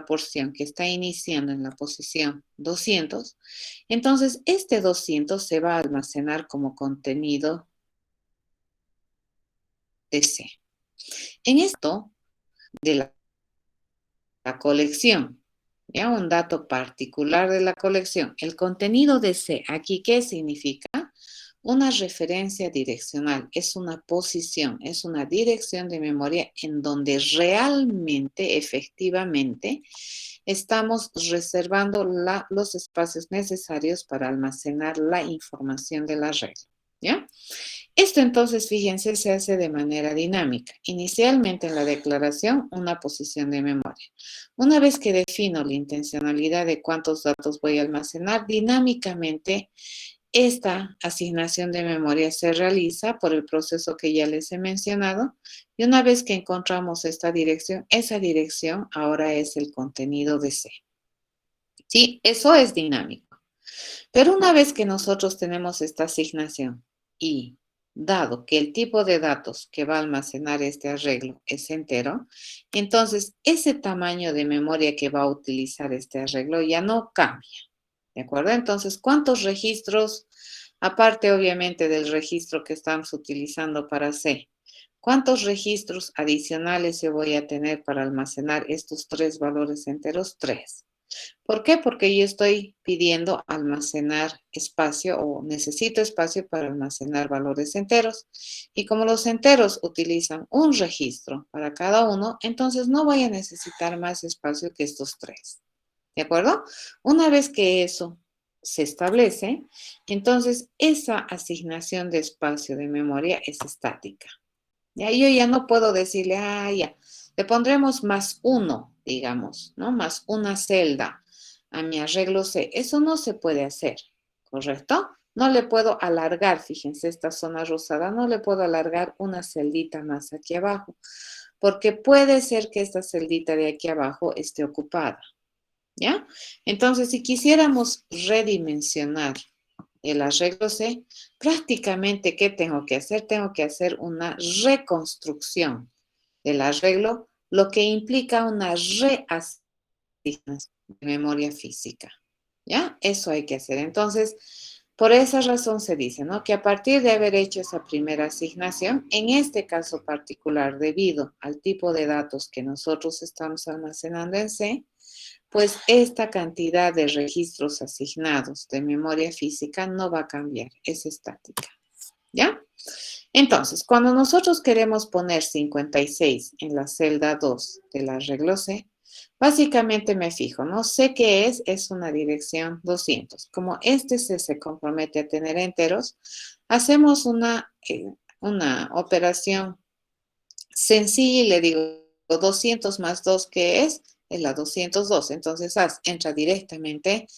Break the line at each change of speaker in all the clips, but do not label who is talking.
porción que está iniciando en la posición 200, entonces este 200 se va a almacenar como contenido de C. En esto de la colección, ya un dato particular de la colección, el contenido de C, aquí, ¿qué significa? Una referencia direccional, es una posición, es una dirección de memoria en donde realmente, efectivamente, estamos reservando los espacios necesarios para almacenar la información de la regla, ¿ya? Esto entonces, fíjense, se hace de manera dinámica. Inicialmente en la declaración, una posición de memoria. Una vez que defino la intencionalidad de cuántos datos voy a almacenar, dinámicamente esta asignación de memoria se realiza por el proceso que ya les he mencionado y una vez que encontramos esta dirección, esa dirección ahora es el contenido de C. Sí, eso es dinámico. Pero una vez que nosotros tenemos esta asignación y dado que el tipo de datos que va a almacenar este arreglo es entero, entonces ese tamaño de memoria que va a utilizar este arreglo ya no cambia. ¿De acuerdo? Entonces, ¿cuántos registros, aparte obviamente del registro que estamos utilizando para C, cuántos registros adicionales yo voy a tener para almacenar estos tres valores enteros? 3. ¿Por qué? Porque yo estoy pidiendo almacenar espacio o necesito espacio para almacenar valores enteros. Y como los enteros utilizan un registro para cada uno, entonces no voy a necesitar más espacio que estos 3. ¿De acuerdo? Una vez que eso se establece, entonces esa asignación de espacio de memoria es estática. Ya yo ya no puedo decirle, ya, le pondremos más uno, digamos, ¿no? Más una celda a mi arreglo C. Eso no se puede hacer, ¿correcto? No le puedo alargar, fíjense, esta zona rosada, no le puedo alargar una celdita más aquí abajo, porque puede ser que esta celdita de aquí abajo esté ocupada. ¿Ya? Entonces, si quisiéramos redimensionar el arreglo C, prácticamente, ¿qué tengo que hacer? Tengo que hacer una reconstrucción del arreglo, lo que implica una reasignación de memoria física. ¿Ya? Eso hay que hacer. Entonces, por esa razón se dice, ¿no? Que a partir de haber hecho esa primera asignación, en este caso particular, debido al tipo de datos que nosotros estamos almacenando en C, pues esta cantidad de registros asignados de memoria física no va a cambiar, es estática. ¿Ya? Entonces, cuando nosotros queremos poner 56 en la celda 2 del arreglo C, básicamente me fijo, ¿no? Sé que es una dirección 200. Como este C se compromete a tener enteros, hacemos una operación sencilla y le digo 200 más 2, ¿qué es? Es la 202. Entonces, entra directamente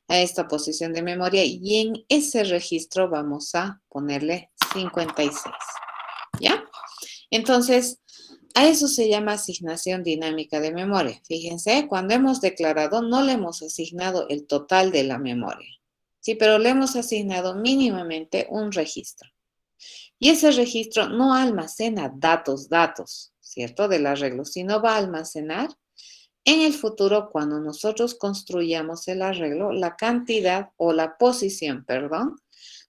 a esta posición de memoria y en ese registro vamos a ponerle 56. ¿Ya? Entonces, a eso se llama asignación dinámica de memoria. Fíjense, cuando hemos declarado, no le hemos asignado el total de la memoria. Sí, pero le hemos asignado mínimamente un registro. Y ese registro no almacena datos, ¿cierto? Del arreglo, sino va a almacenar en el futuro, cuando nosotros construyamos el arreglo, la cantidad o la posición, perdón,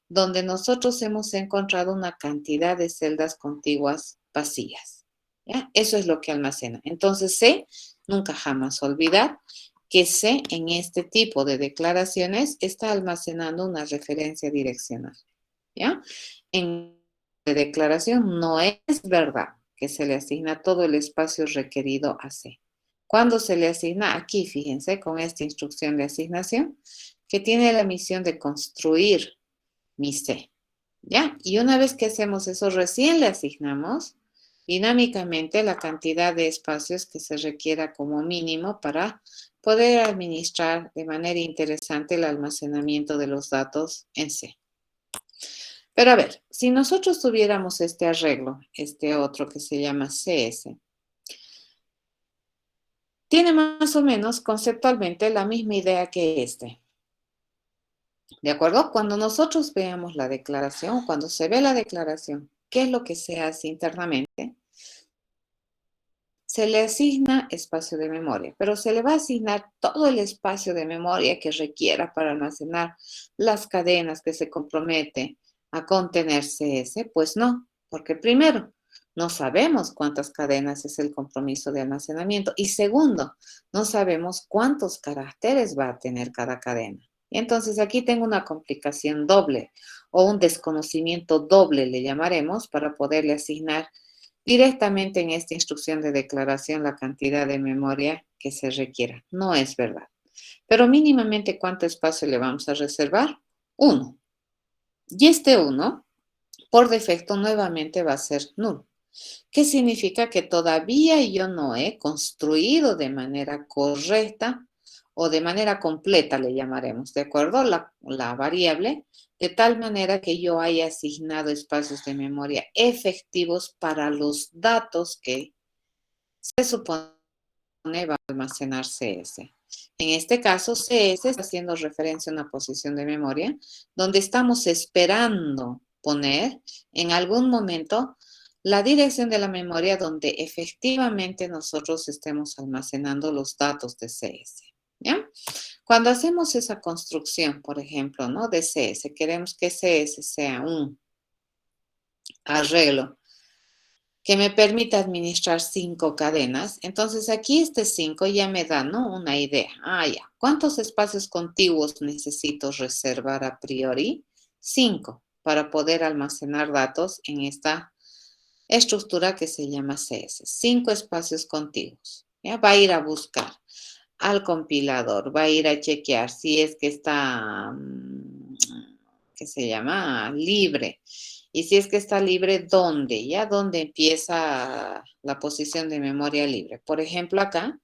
donde nosotros hemos encontrado una cantidad de celdas contiguas vacías. ¿Ya? Eso es lo que almacena. Entonces, C, nunca jamás olvidar que C en este tipo de declaraciones está almacenando una referencia direccional. ¿Ya? En la declaración no es verdad que se le asigna todo el espacio requerido a C. Cuando se le asigna, aquí fíjense, con esta instrucción de asignación, que tiene la misión de construir mi C. ¿Ya? Y una vez que hacemos eso, recién le asignamos dinámicamente la cantidad de espacios que se requiera como mínimo para poder administrar de manera interesante el almacenamiento de los datos en C. Pero a ver, si nosotros tuviéramos este arreglo, este otro que se llama CS, tiene más o menos conceptualmente la misma idea que este. ¿De acuerdo? Cuando nosotros veamos la declaración, cuando se ve la declaración, ¿qué es lo que se hace internamente? se le asigna espacio de memoria, pero se le va a asignar todo el espacio de memoria que requiera para almacenar las cadenas que se compromete a contener CS. Pues no, porque primero, no sabemos cuántas cadenas es el compromiso de almacenamiento y segundo, no sabemos cuántos caracteres va a tener cada cadena. Y entonces aquí tengo una complicación doble o un desconocimiento doble, le llamaremos, para poderle asignar directamente en esta instrucción de declaración la cantidad de memoria que se requiera. No es verdad. Pero mínimamente, ¿cuánto espacio le vamos a reservar? 1. Y este 1, por defecto, nuevamente va a ser nulo. ¿Qué significa? Que todavía yo no he construido de manera correcta o de manera completa, le llamaremos, ¿de acuerdo? La variable, de tal manera que yo haya asignado espacios de memoria efectivos para los datos que se supone va a almacenar CS. En este caso, CS está haciendo referencia a una posición de memoria donde estamos esperando poner en algún momento la dirección de la memoria donde efectivamente nosotros estemos almacenando los datos de CS. ¿Ya? Cuando hacemos esa construcción, por ejemplo, ¿no? De CS, queremos que CS sea un arreglo que me permita administrar 5 cadenas. Entonces aquí este 5 ya me da, ¿no? Una idea. Ya. ¿Cuántos espacios contiguos necesito reservar a priori? 5 para poder almacenar datos en esta estructura que se llama CS. 5 espacios contiguos. ¿Ya? Va a ir a buscar al compilador, va a ir a chequear si es que está, ¿qué se llama? Libre. Y si es que está libre, ¿dónde? ¿Ya? ¿Dónde empieza la posición de memoria libre? Por ejemplo, acá,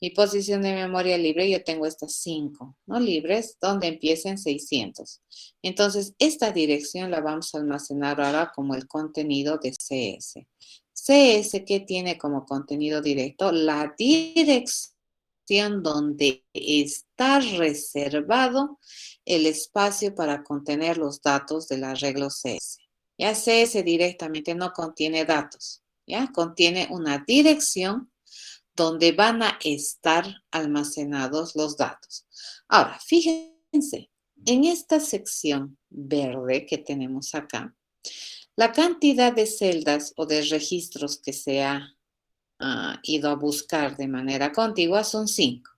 mi posición de memoria libre, yo tengo estas 5, ¿no? Libres, donde empieza en 600. Entonces, esta dirección la vamos a almacenar ahora como el contenido de CS. CS, ¿qué tiene como contenido directo? La dirección donde está reservado el espacio para contener los datos del arreglo CS. Ya CS directamente no contiene datos, ya contiene una dirección donde van a estar almacenados los datos. Ahora, fíjense, en esta sección verde que tenemos acá, la cantidad de celdas o de registros que se ha ido a buscar de manera contigua son 5.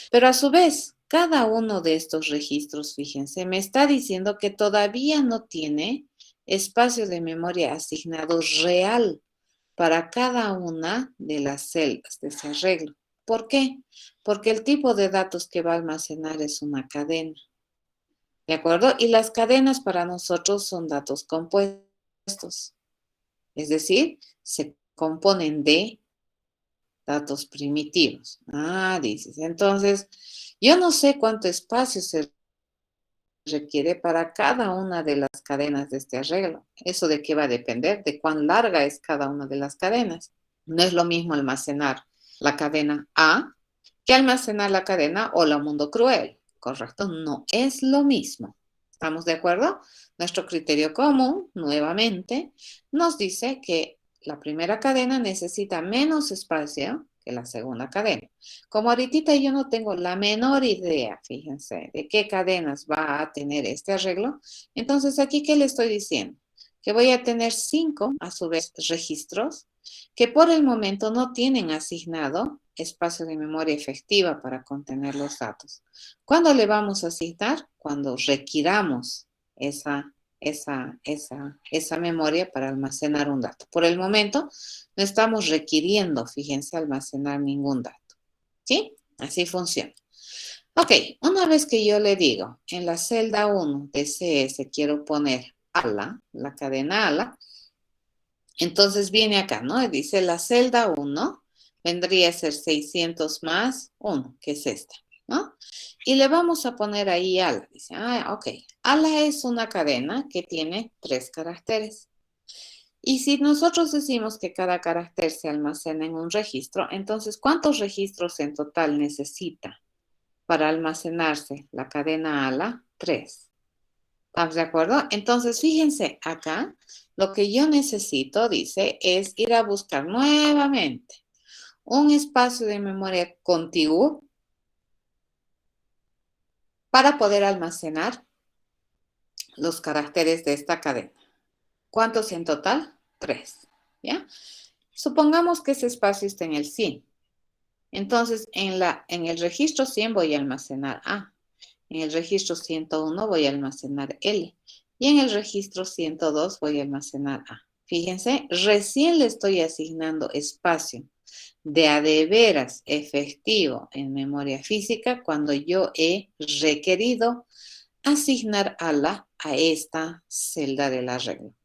Pero a su vez, cada uno de estos registros, fíjense, me está diciendo que todavía no tiene espacio de memoria asignado real para cada una de las celdas de ese arreglo. ¿Por qué? Porque el tipo de datos que va a almacenar es una cadena. ¿De acuerdo? Y las cadenas para nosotros son datos compuestos. Es decir, se componen de datos primitivos. Dices. Entonces, yo no sé cuánto espacio se requiere para cada una de las cadenas de este arreglo. ¿Eso de qué va a depender? De cuán larga es cada una de las cadenas. No es lo mismo almacenar la cadena A que almacenar la cadena Hola Mundo Cruel. ¿Correcto? No es lo mismo. ¿Estamos de acuerdo? Nuestro criterio común, nuevamente, nos dice que la primera cadena necesita menos espacio que la segunda cadena. Como ahorita yo no tengo la menor idea, fíjense, de qué cadenas va a tener este arreglo, entonces aquí, ¿qué le estoy diciendo? Que voy a tener 5, a su vez, registros que por el momento no tienen asignado espacio de memoria efectiva para contener los datos. ¿Cuándo le vamos a asignar? Cuando requiramos esa memoria para almacenar un dato. Por el momento, no estamos requiriendo, fíjense, almacenar ningún dato. ¿Sí? Así funciona. Ok, una vez que yo le digo, en la celda 1 de CS quiero poner ALA, la cadena ALA, entonces viene acá, ¿no? Dice la celda 1 vendría a ser 600 más 1, que es esta, ¿no? Y le vamos a poner ahí ala. Dice, ok. Ala es una cadena que tiene 3 caracteres. Y si nosotros decimos que cada carácter se almacena en un registro, entonces, ¿cuántos registros en total necesita para almacenarse la cadena ala? 3. ¿Estamos de acuerdo? Entonces, fíjense, acá lo que yo necesito, dice, es ir a buscar nuevamente un espacio de memoria contiguo para poder almacenar los caracteres de esta cadena. ¿Cuántos en total? 3, ¿ya? Supongamos que ese espacio está en el 100. Entonces, en el registro 100 voy a almacenar A. En el registro 101 voy a almacenar L. Y en el registro 102 voy a almacenar A. Fíjense, recién le estoy asignando espacio de veras efectivo en memoria física cuando yo he requerido asignar a esta celda del arreglo.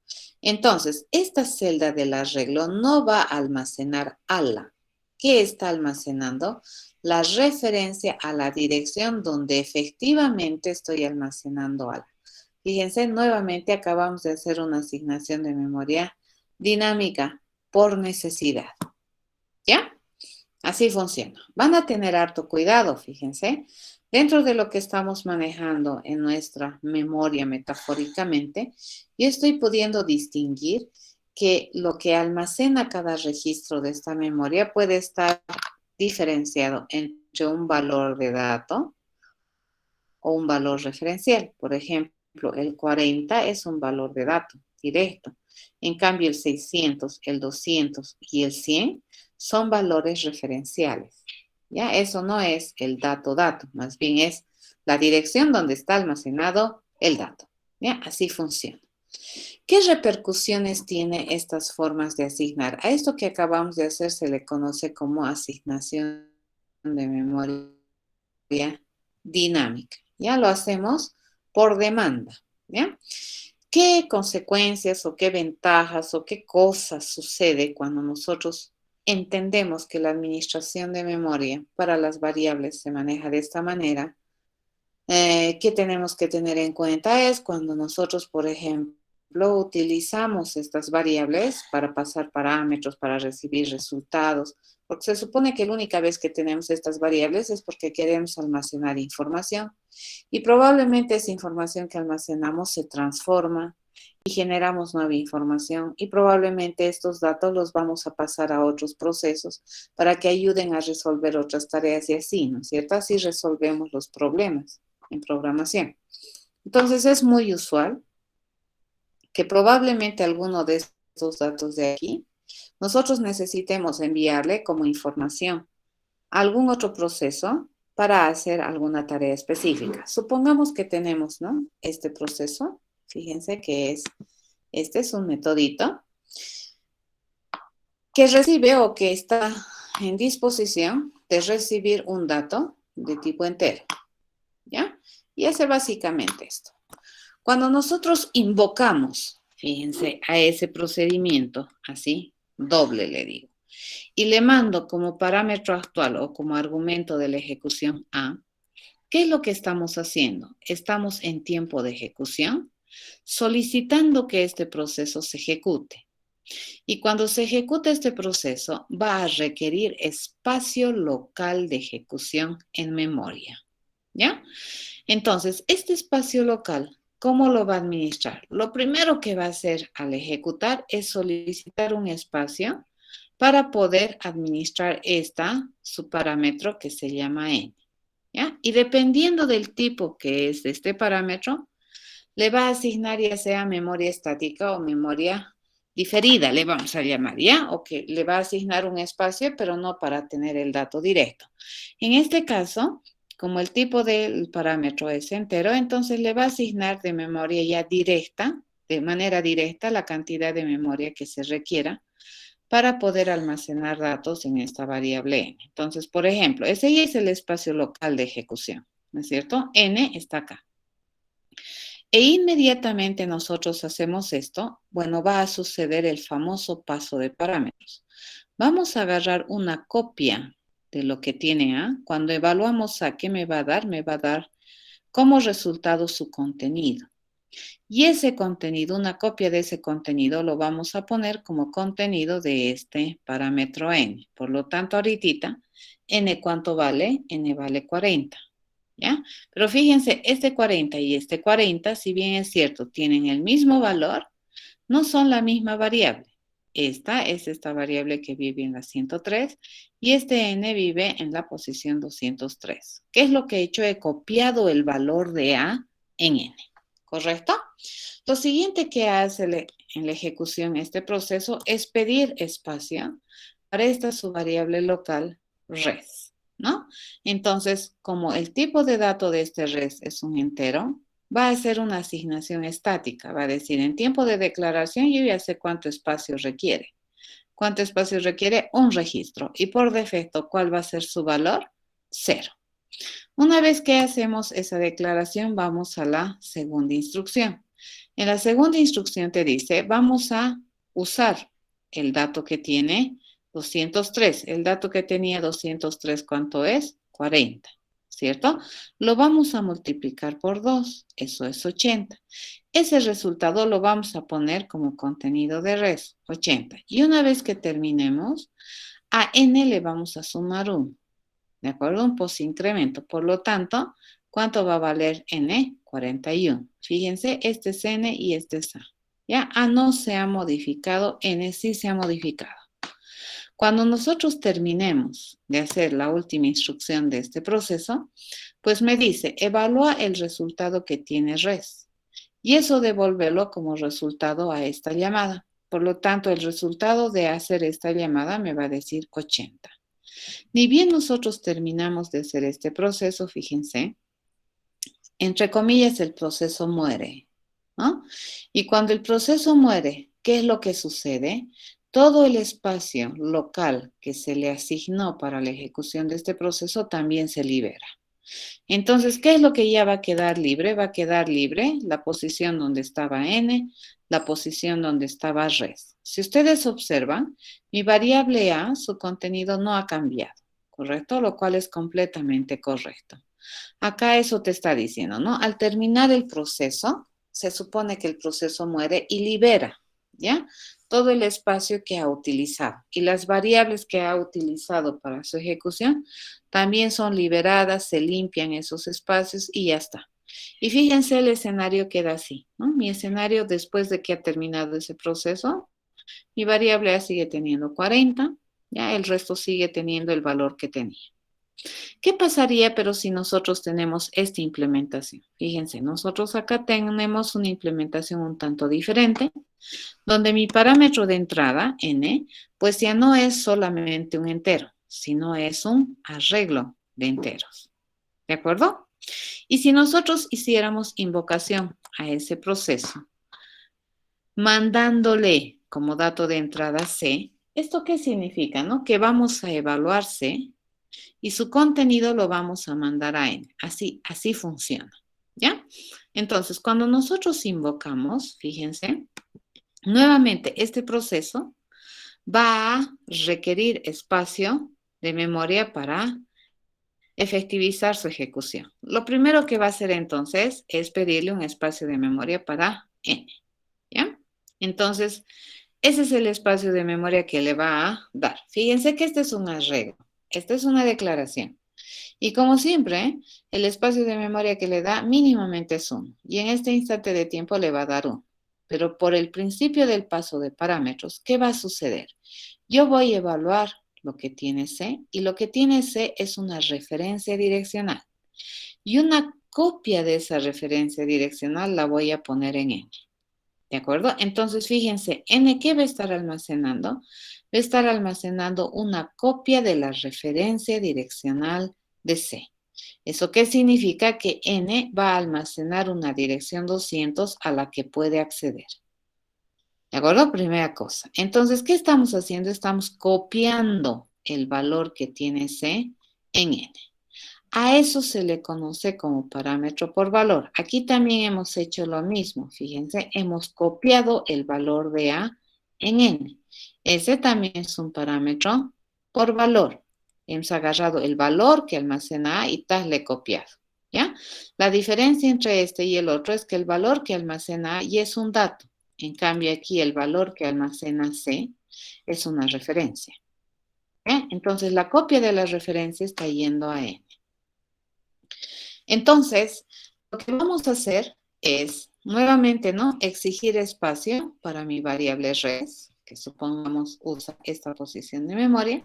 Entonces, esta celda del arreglo no va a almacenar ala. ¿Qué está almacenando? La referencia a la dirección donde efectivamente estoy almacenando ala. Fíjense, nuevamente acabamos de hacer una asignación de memoria dinámica por necesidad. ¿Ya? Así funciona. Van a tener harto cuidado, fíjense. Dentro de lo que estamos manejando en nuestra memoria metafóricamente, yo estoy pudiendo distinguir que lo que almacena cada registro de esta memoria puede estar diferenciado entre un valor de dato o un valor referencial. Por ejemplo, el 40 es un valor de dato directo. En cambio, el 600, el 200 y el 100 son valores referenciales. ¿Ya? Eso no es el dato, más bien es la dirección donde está almacenado el dato. ¿Ya? Así funciona. ¿Qué repercusiones tiene estas formas de asignar? A esto que acabamos de hacer se le conoce como asignación de memoria dinámica. Ya lo hacemos por demanda. ¿Ya? ¿Qué consecuencias o qué ventajas o qué cosas sucede cuando nosotros entendemos que la administración de memoria para las variables se maneja de esta manera? ¿Qué tenemos que tener en cuenta? Es cuando nosotros, por ejemplo, utilizamos estas variables para pasar parámetros, para recibir resultados, porque se supone que la única vez que tenemos estas variables es porque queremos almacenar información y probablemente esa información que almacenamos se transforma y generamos nueva información y probablemente estos datos los vamos a pasar a otros procesos para que ayuden a resolver otras tareas y así, ¿no es cierto? Así resolvemos los problemas en programación. Entonces es muy usual que probablemente alguno de estos datos de aquí nosotros necesitemos enviarle como información a algún otro proceso para hacer alguna tarea específica. Supongamos que tenemos, ¿no? Este proceso, fíjense que este es un metodito que recibe o que está en disposición de recibir un dato de tipo entero, ¿ya? Y hace básicamente esto. Cuando nosotros invocamos, fíjense, a ese procedimiento, así, doble le digo, y le mando como parámetro actual o como argumento de la ejecución A, ¿qué es lo que estamos haciendo? Estamos en tiempo de ejecución solicitando que este proceso se ejecute. Y cuando se ejecuta este proceso, va a requerir espacio local de ejecución en memoria. ¿Ya? Entonces, este espacio local, ¿cómo lo va a administrar? Lo primero que va a hacer al ejecutar es solicitar un espacio para poder administrar su parámetro que se llama n. ¿Ya? Y dependiendo del tipo que es de este parámetro, le va a asignar ya sea memoria estática o memoria diferida, le vamos a llamar, ¿ya? O que le va a asignar un espacio, pero no para tener el dato directo. En este caso, como el tipo del parámetro es entero, entonces le va a asignar de memoria ya directa, de manera directa, la cantidad de memoria que se requiera para poder almacenar datos en esta variable n. Entonces, por ejemplo, ese ya es el espacio local de ejecución, ¿no es cierto? N está acá. E inmediatamente nosotros hacemos esto, bueno, va a suceder el famoso paso de parámetros. Vamos a agarrar una copia de lo que tiene A. Cuando evaluamos A, ¿qué me va a dar? Me va a dar como resultado su contenido. Y ese contenido, una copia de ese contenido, lo vamos a poner como contenido de este parámetro n. Por lo tanto, ahorita, n ¿cuánto vale? N vale 40. ¿Ya? Pero fíjense, este 40 y este 40, si bien es cierto, tienen el mismo valor, no son la misma variable. Esta es esta variable que vive en la 103 y este n vive en la posición 203. ¿Qué es lo que he hecho? He copiado el valor de a en n, ¿correcto? Lo siguiente que hace en la ejecución este proceso es pedir espacio para esta subvariable local res, ¿no? Entonces, como el tipo de dato de este res es un entero, va a hacer una asignación estática. Va a decir, en tiempo de declaración yo ya sé cuánto espacio requiere. ¿Cuánto espacio requiere? Un registro. Y por defecto, ¿cuál va a ser su valor? 0. Una vez que hacemos esa declaración, vamos a la segunda instrucción. En la segunda instrucción te dice, vamos a usar el dato que tiene 203. El dato que tenía 203, ¿cuánto es? 40, ¿cierto? Lo vamos a multiplicar por 2, eso es 80. Ese resultado lo vamos a poner como contenido de res, 80. Y una vez que terminemos, a n le vamos a sumar 1. ¿De acuerdo? Un posincremento. Por lo tanto, ¿cuánto va a valer n? 41. Fíjense, este es n y este es a. ¿Ya? A no se ha modificado, n sí se ha modificado. Cuando nosotros terminemos de hacer la última instrucción de este proceso, pues me dice, evalúa el resultado que tiene res. Y eso devolverlo como resultado a esta llamada. Por lo tanto, el resultado de hacer esta llamada me va a decir 80. Ni bien nosotros terminamos de hacer este proceso, fíjense, entre comillas, el proceso muere, ¿no? Y cuando el proceso muere, ¿qué es lo que sucede? Todo el espacio local que se le asignó para la ejecución de este proceso también se libera. Entonces, ¿qué es lo que ya va a quedar libre? Va a quedar libre la posición donde estaba n, la posición donde estaba res. Si ustedes observan, mi variable a, su contenido no ha cambiado, ¿correcto? Lo cual es completamente correcto. Acá eso te está diciendo, ¿no? Al terminar el proceso, se supone que el proceso muere y libera, ¿ya? Todo el espacio que ha utilizado. Y las variables que ha utilizado para su ejecución también son liberadas, se limpian esos espacios y ya está. Y fíjense, el escenario queda así, ¿no? Mi escenario después de que ha terminado ese proceso, mi variable A sigue teniendo 40, ya el resto sigue teniendo el valor que tenía. ¿Qué pasaría pero si nosotros tenemos esta implementación? Fíjense, nosotros acá tenemos una implementación un tanto diferente, donde mi parámetro de entrada, n, pues ya no es solamente un entero, sino es un arreglo de enteros. ¿De acuerdo? Y si nosotros hiciéramos invocación a ese proceso, mandándole como dato de entrada C, ¿esto qué significa? ¿No? Que vamos a evaluar C y su contenido lo vamos a mandar a N. Así funciona, ¿ya? Entonces, cuando nosotros invocamos, fíjense, nuevamente este proceso va a requerir espacio de memoria para efectivizar su ejecución. Lo primero que va a hacer entonces es pedirle un espacio de memoria para N, ¿ya? Entonces, ese es el espacio de memoria que le va a dar. Fíjense que este es un arreglo, esta es una declaración. Y como siempre, el espacio de memoria que le da mínimamente es 1. Y en este instante de tiempo le va a dar 1. Pero por el principio del paso de parámetros, ¿qué va a suceder? Yo voy a evaluar lo que tiene C y lo que tiene C es una referencia direccional. Y una copia de esa referencia direccional la voy a poner en N. ¿De acuerdo? Entonces, fíjense, N, ¿qué va a estar almacenando? Va a estar almacenando una copia de la referencia direccional de C. ¿Eso qué significa? Que N va a almacenar una dirección 200 a la que puede acceder. ¿De acuerdo? Primera cosa. Entonces, ¿qué estamos haciendo? Estamos copiando el valor que tiene C en N. A eso se le conoce como parámetro por valor. Aquí también hemos hecho lo mismo. Fíjense, hemos copiado el valor de A en N. Ese también es un parámetro por valor. Hemos agarrado el valor que almacena A y tal le he copiado. ¿Ya? La diferencia entre este y el otro es que el valor que almacena A ya es un dato. En cambio, aquí el valor que almacena C es una referencia. ¿Ya? Entonces, la copia de la referencia está yendo a N. Entonces, lo que vamos a hacer es, nuevamente, ¿no? Exigir espacio para mi variable res, que supongamos usa esta posición de memoria,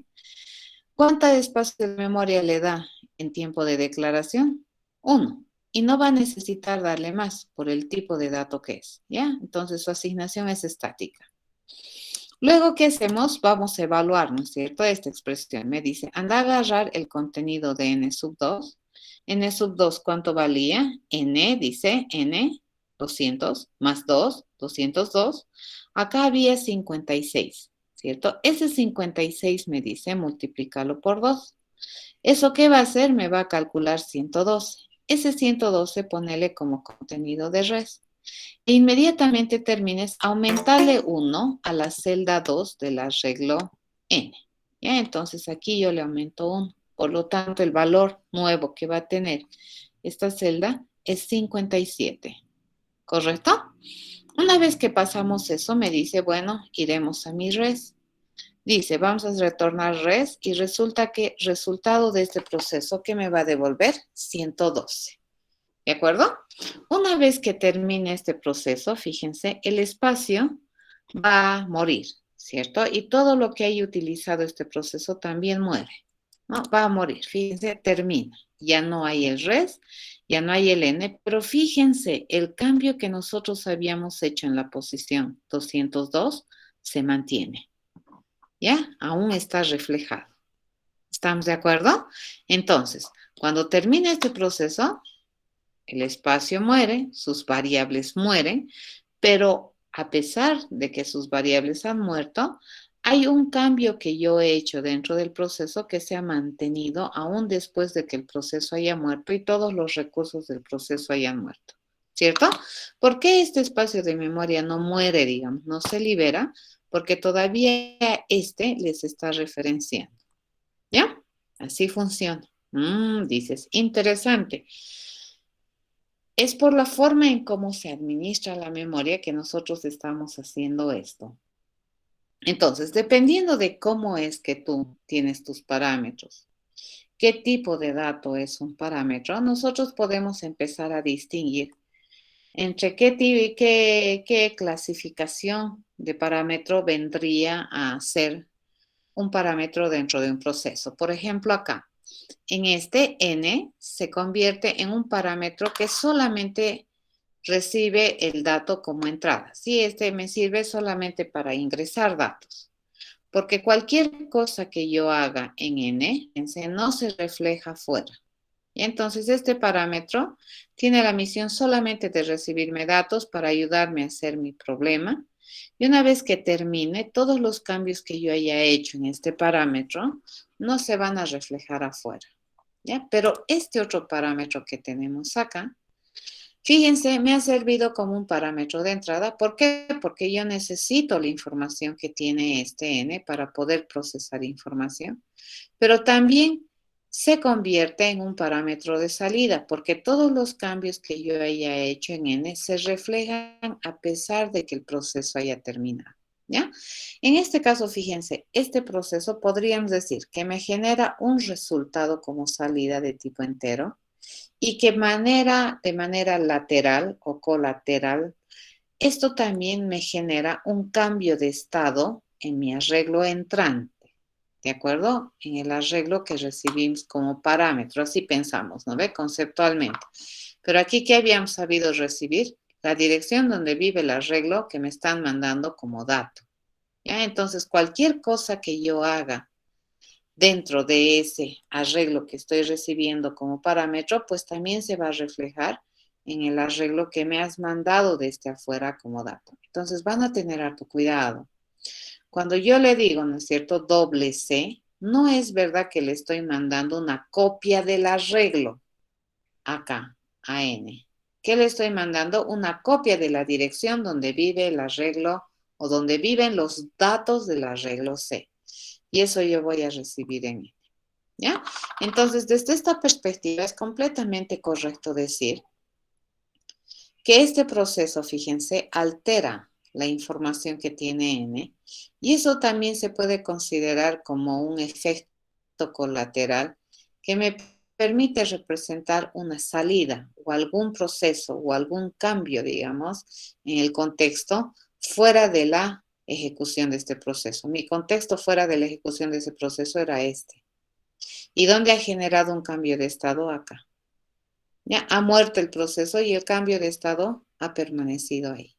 ¿cuánta espacio de memoria le da en tiempo de declaración? 1. Y no va a necesitar darle más por el tipo de dato que es, ¿ya? Entonces su asignación es estática. Luego, ¿qué hacemos? Vamos a evaluar, ¿no es cierto? Esta expresión me dice, anda a agarrar el contenido de n sub 2. N sub 2, ¿cuánto valía? N, dice, N, 200, más 2, 202. Acá había 56, ¿cierto? Ese 56 me dice, multiplícalo por 2. ¿Eso qué va a hacer? Me va a calcular 112. Ese 112 ponele como contenido de res. E inmediatamente termines, aumentarle 1 a la celda 2 del arreglo N. ¿Ya? Entonces aquí yo le aumento 1. Por lo tanto, el valor nuevo que va a tener esta celda es 57. ¿Correcto? Una vez que pasamos eso, me dice, bueno, iremos a mi res. Dice, vamos a retornar res y resulta que resultado de este proceso que me va a devolver 112. ¿De acuerdo? Una vez que termine este proceso, fíjense, el espacio va a morir, ¿cierto? Y todo lo que haya utilizado este proceso también muere, ¿no? Va a morir, fíjense, termina. Ya no hay el res, ya no hay el n, pero fíjense, el cambio que nosotros habíamos hecho en la posición 202 se mantiene, ¿ya? Aún está reflejado. ¿Estamos de acuerdo? Entonces, cuando termine este proceso, el espacio muere, sus variables mueren, pero a pesar de que sus variables han muerto, hay un cambio que yo he hecho dentro del proceso que se ha mantenido aún después de que el proceso haya muerto y todos los recursos del proceso hayan muerto, ¿cierto? ¿Por qué este espacio de memoria no muere, digamos, no se libera? Porque todavía les está referenciando, ¿ya? Así funciona. Dices, interesante. Es por la forma en cómo se administra la memoria que nosotros estamos haciendo esto. Entonces, dependiendo de cómo es que tú tienes tus parámetros, qué tipo de dato es un parámetro, nosotros podemos empezar a distinguir entre qué clasificación de parámetro vendría a ser un parámetro dentro de un proceso. Por ejemplo, acá, en este n se convierte en un parámetro que solamente recibe el dato como entrada. Sí, este me sirve solamente para ingresar datos, porque cualquier cosa que yo haga en n no se refleja fuera. Y entonces este parámetro tiene la misión solamente de recibirme datos para ayudarme a hacer mi problema. Y una vez que termine, todos los cambios que yo haya hecho en este parámetro no se van a reflejar afuera, ¿ya? Pero este otro parámetro que tenemos acá, fíjense, me ha servido como un parámetro de entrada. ¿Por qué? Porque yo necesito la información que tiene este n para poder procesar información, pero también se convierte en un parámetro de salida, porque todos los cambios que yo haya hecho en n se reflejan a pesar de que el proceso haya terminado, ¿ya? En este caso, fíjense, este proceso podríamos decir que me genera un resultado como salida de tipo entero, y que de manera lateral o colateral, esto también me genera un cambio de estado en mi arreglo entrante, ¿de acuerdo? En el arreglo que recibimos como parámetro, así pensamos, ¿no ve? Conceptualmente. Pero aquí, ¿qué habíamos sabido recibir? La dirección donde vive el arreglo que me están mandando como dato, ¿ya? Entonces, cualquier cosa que yo haga dentro de ese arreglo que estoy recibiendo como parámetro, pues también se va a reflejar en el arreglo que me has mandado desde afuera como dato. Entonces van a tener harto cuidado. Cuando yo le digo, ¿no es cierto?, doble C, no es verdad que le estoy mandando una copia del arreglo acá, a N. ¿Qué le estoy mandando? Una copia de la dirección donde vive el arreglo o donde viven los datos del arreglo C. Y eso yo voy a recibir en N. ¿Ya? Entonces, desde esta perspectiva es completamente correcto decir que este proceso, fíjense, altera la información que tiene N y eso también se puede considerar como un efecto colateral que me permite representar una salida o algún proceso o algún cambio, digamos, en el contexto fuera de la ejecución de este proceso. Mi contexto fuera de la ejecución de ese proceso era este. ¿Y dónde ha generado un cambio de estado? Acá. Ya ha muerto el proceso y el cambio de estado ha permanecido ahí.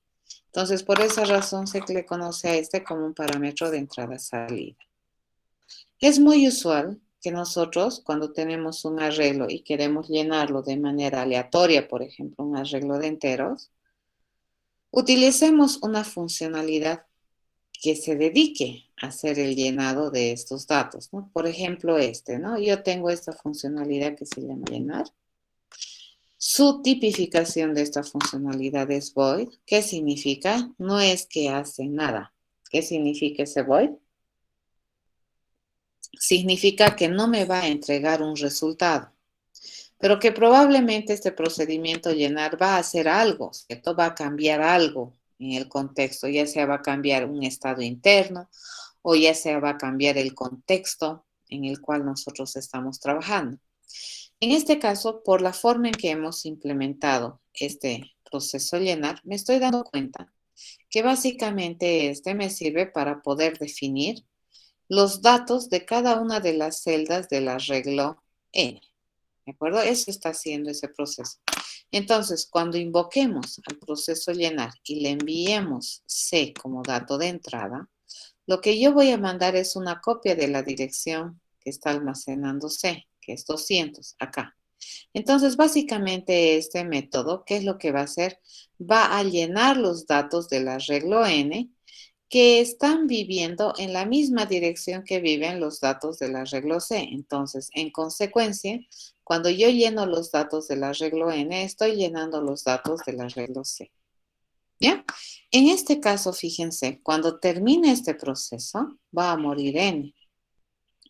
Entonces, por esa razón se le conoce a este como un parámetro de entrada-salida. Es muy usual que nosotros, cuando tenemos un arreglo y queremos llenarlo de manera aleatoria, por ejemplo, un arreglo de enteros, utilicemos una funcionalidad que se dedique a hacer el llenado de estos datos, ¿no? Por ejemplo, ¿no? Yo tengo esta funcionalidad que se llama llenar. Su tipificación de esta funcionalidad es void. ¿Qué significa? No es que hace nada. ¿Qué significa ese void? Significa que no me va a entregar un resultado, pero que probablemente este procedimiento llenar va a hacer algo, ¿cierto? Va a cambiar algo en el contexto, ya sea va a cambiar un estado interno o ya sea va a cambiar el contexto en el cual nosotros estamos trabajando. En este caso, por la forma en que hemos implementado este proceso llenar, me estoy dando cuenta que básicamente este me sirve para poder definir los datos de cada una de las celdas del arreglo N. ¿De acuerdo? Eso está haciendo ese proceso. Entonces, cuando invoquemos al proceso llenar y le enviemos C como dato de entrada, lo que yo voy a mandar es una copia de la dirección que está almacenando C, que es 200, acá. Entonces, básicamente este método, ¿qué es lo que va a hacer? Va a llenar los datos del arreglo N que están viviendo en la misma dirección que viven los datos del arreglo C. Entonces, en consecuencia, cuando yo lleno los datos del arreglo N, estoy llenando los datos del arreglo C. ¿Ya? En este caso, fíjense, cuando termine este proceso, va a morir N,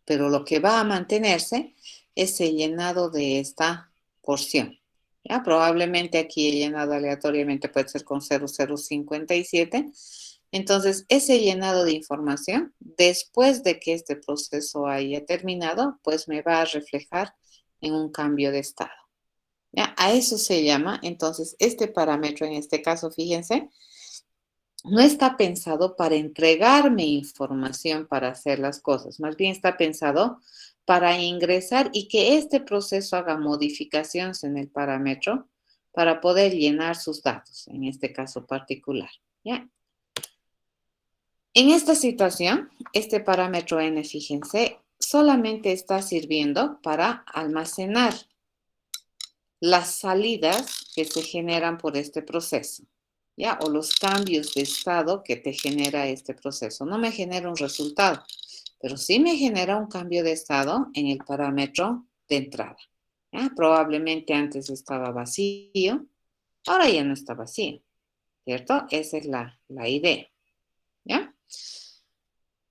pero lo que va a mantenerse es el llenado de esta porción. ¿Ya? Probablemente aquí he llenado aleatoriamente, puede ser con 0057. Entonces, ese llenado de información, después de que este proceso haya terminado, pues me va a reflejar en un cambio de estado. ¿Ya? A eso se llama, entonces, este parámetro, en este caso, fíjense, no está pensado para entregarme información para hacer las cosas, más bien está pensado para ingresar y que este proceso haga modificaciones en el parámetro para poder llenar sus datos, en este caso particular. ¿Ya? En esta situación, este parámetro n, fíjense, solamente está sirviendo para almacenar las salidas que se generan por este proceso, ¿ya? O los cambios de estado que te genera este proceso. No me genera un resultado, pero sí me genera un cambio de estado en el parámetro de entrada. ¿Ya? Probablemente antes estaba vacío, ahora ya no está vacío, ¿cierto? Esa es la idea, ¿ya?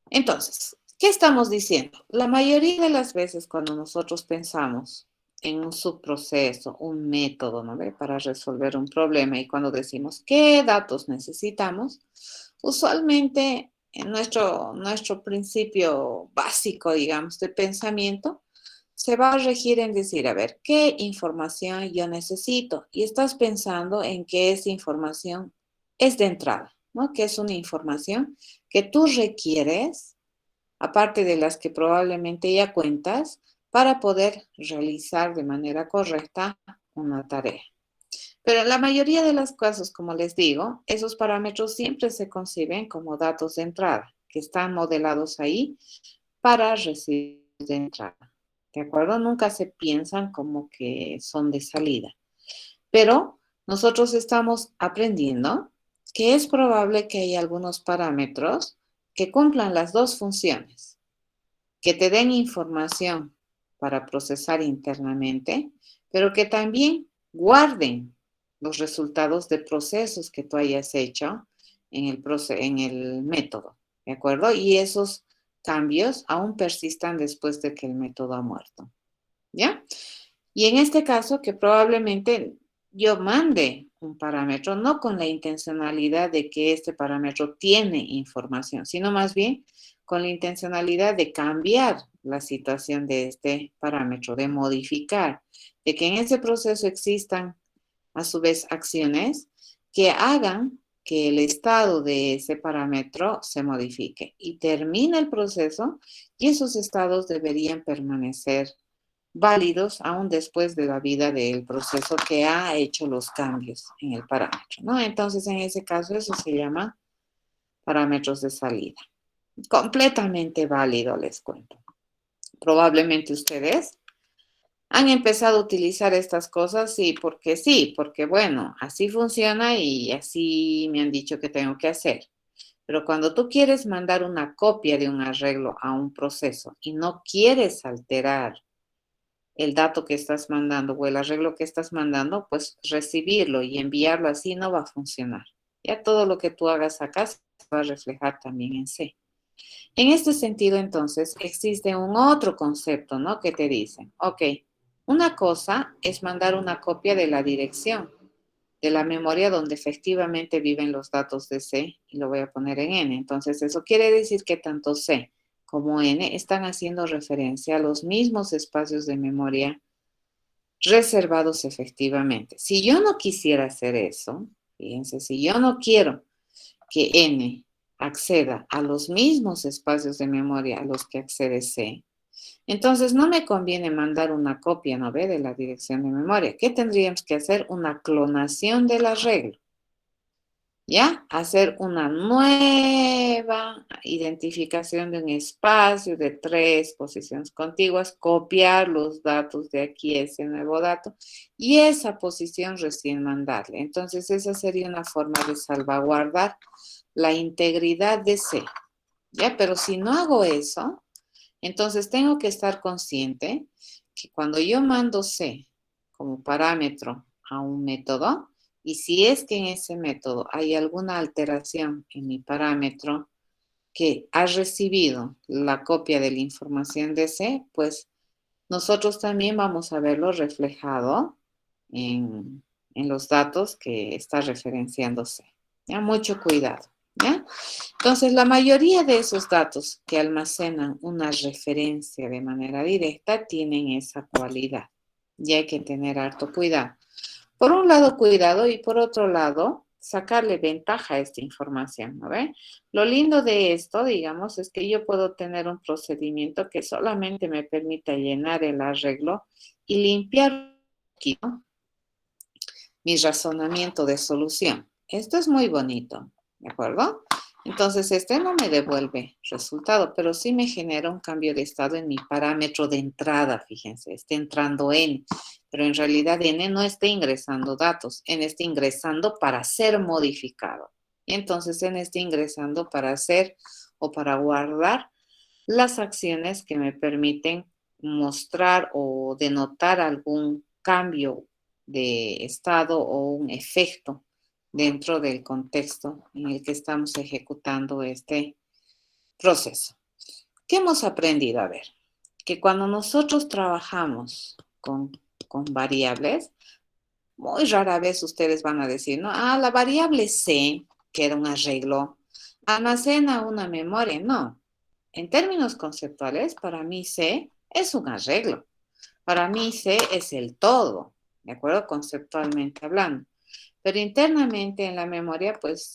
Entonces, ¿qué estamos diciendo? La mayoría de las veces cuando nosotros pensamos en un subproceso, un método, ¿no ve? Para resolver un problema y cuando decimos qué datos necesitamos, usualmente en nuestro principio básico, digamos, de pensamiento, se va a regir en decir, a ver, ¿qué información yo necesito? Y estás pensando en que esa información es de entrada, ¿no? Que es una información que tú requieres, aparte de las que probablemente ya cuentas, para poder realizar de manera correcta una tarea. Pero en la mayoría de los casos, como les digo, esos parámetros siempre se conciben como datos de entrada, que están modelados ahí para recibir de entrada. ¿De acuerdo? Nunca se piensan como que son de salida. Pero nosotros estamos aprendiendo que es probable que haya algunos parámetros que cumplan las dos funciones, que te den información para procesar internamente, pero que también guarden los resultados de procesos que tú hayas hecho en el método, ¿de acuerdo? Y esos cambios aún persistan después de que el método ha muerto, ¿ya? Y en este caso, que probablemente yo mande un parámetro, no con la intencionalidad de que este parámetro tiene información, sino más bien con la intencionalidad de cambiar la situación de este parámetro, de modificar, de que en ese proceso existan a su vez acciones que hagan que el estado de ese parámetro se modifique y termina el proceso y esos estados deberían permanecer válidos aún después de la vida del proceso que ha hecho los cambios en el parámetro, ¿no? Entonces, en ese caso, eso se llama parámetros de salida. Completamente válido, les cuento. Probablemente ustedes han empezado a utilizar estas cosas, sí, porque bueno, así funciona y así me han dicho que tengo que hacer. Pero cuando tú quieres mandar una copia de un arreglo a un proceso y no quieres alterar el dato que estás mandando o el arreglo que estás mandando, pues recibirlo y enviarlo así no va a funcionar. Ya todo lo que tú hagas acá se va a reflejar también en C. En este sentido, entonces, existe un otro concepto, ¿no? Que te dicen, ok, una cosa es mandar una copia de la dirección de la memoria donde efectivamente viven los datos de C y lo voy a poner en N. Entonces, eso quiere decir que tanto C como N están haciendo referencia a los mismos espacios de memoria reservados efectivamente. Si yo no quisiera hacer eso, fíjense, si yo no quiero que N acceda a los mismos espacios de memoria a los que accede C, entonces no me conviene mandar una copia, ¿no ve?, de la dirección de memoria. ¿Qué tendríamos que hacer? Una clonación del arreglo. ¿Ya? Hacer una nueva identificación de un espacio de 3 posiciones contiguas, copiar los datos de aquí, ese nuevo dato, y esa posición recién mandarle. Entonces, esa sería una forma de salvaguardar la integridad de C. ¿Ya? Pero si no hago eso, entonces tengo que estar consciente que cuando yo mando C como parámetro a un método, y si es que en ese método hay alguna alteración en mi parámetro que ha recibido la copia de la información de C, pues nosotros también vamos a verlo reflejado en los datos que está referenciando C. ¿Ya? Mucho cuidado. ¿Ya? Entonces, la mayoría de esos datos que almacenan una referencia de manera directa tienen esa cualidad. Y hay que tener harto cuidado. Por un lado, cuidado, y por otro lado, sacarle ventaja a esta información, ¿no ve? Lo lindo de esto, digamos, es que yo puedo tener un procedimiento que solamente me permita llenar el arreglo y limpiar un poquito mi razonamiento de solución. Esto es muy bonito, ¿de acuerdo? Entonces, este no me devuelve resultado, pero sí me genera un cambio de estado en mi parámetro de entrada, fíjense, está entrando N, pero en realidad N no está ingresando datos, N está ingresando para ser modificado. Y entonces N está ingresando para hacer o para guardar las acciones que me permiten mostrar o denotar algún cambio de estado o un efecto dentro del contexto en el que estamos ejecutando este proceso. ¿Qué hemos aprendido? A ver, que cuando nosotros trabajamos con variables, muy rara vez ustedes van a decir, ¿no? Ah, la variable C, que era un arreglo, almacena una memoria. No, en términos conceptuales, para mí C es un arreglo. Para mí C es el todo, ¿de acuerdo? Conceptualmente hablando. Pero internamente en la memoria, pues,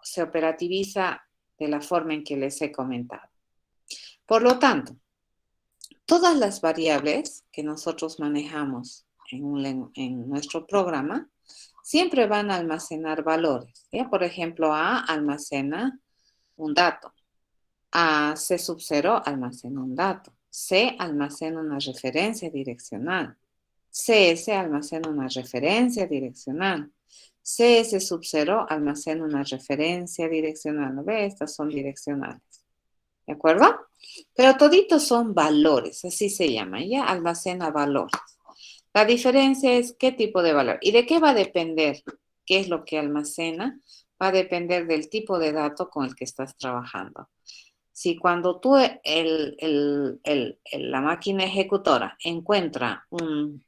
se operativiza de la forma en que les he comentado. Por lo tanto, todas las variables que nosotros manejamos en nuestro programa siempre van a almacenar valores. ¿Ya? Por ejemplo, A almacena un dato. A C sub 0 almacena un dato. C almacena una referencia direccional. CS almacena una referencia direccional. CS sub 0 almacena una referencia direccional. ¿No ve? Estas son direccionales. ¿De acuerdo? Pero toditos son valores, así se llama, ¿ya? Almacena valores. La diferencia es qué tipo de valor. ¿Y de qué va a depender? ¿Qué es lo que almacena? Va a depender del tipo de dato con el que estás trabajando. Si cuando tú, la máquina ejecutora encuentra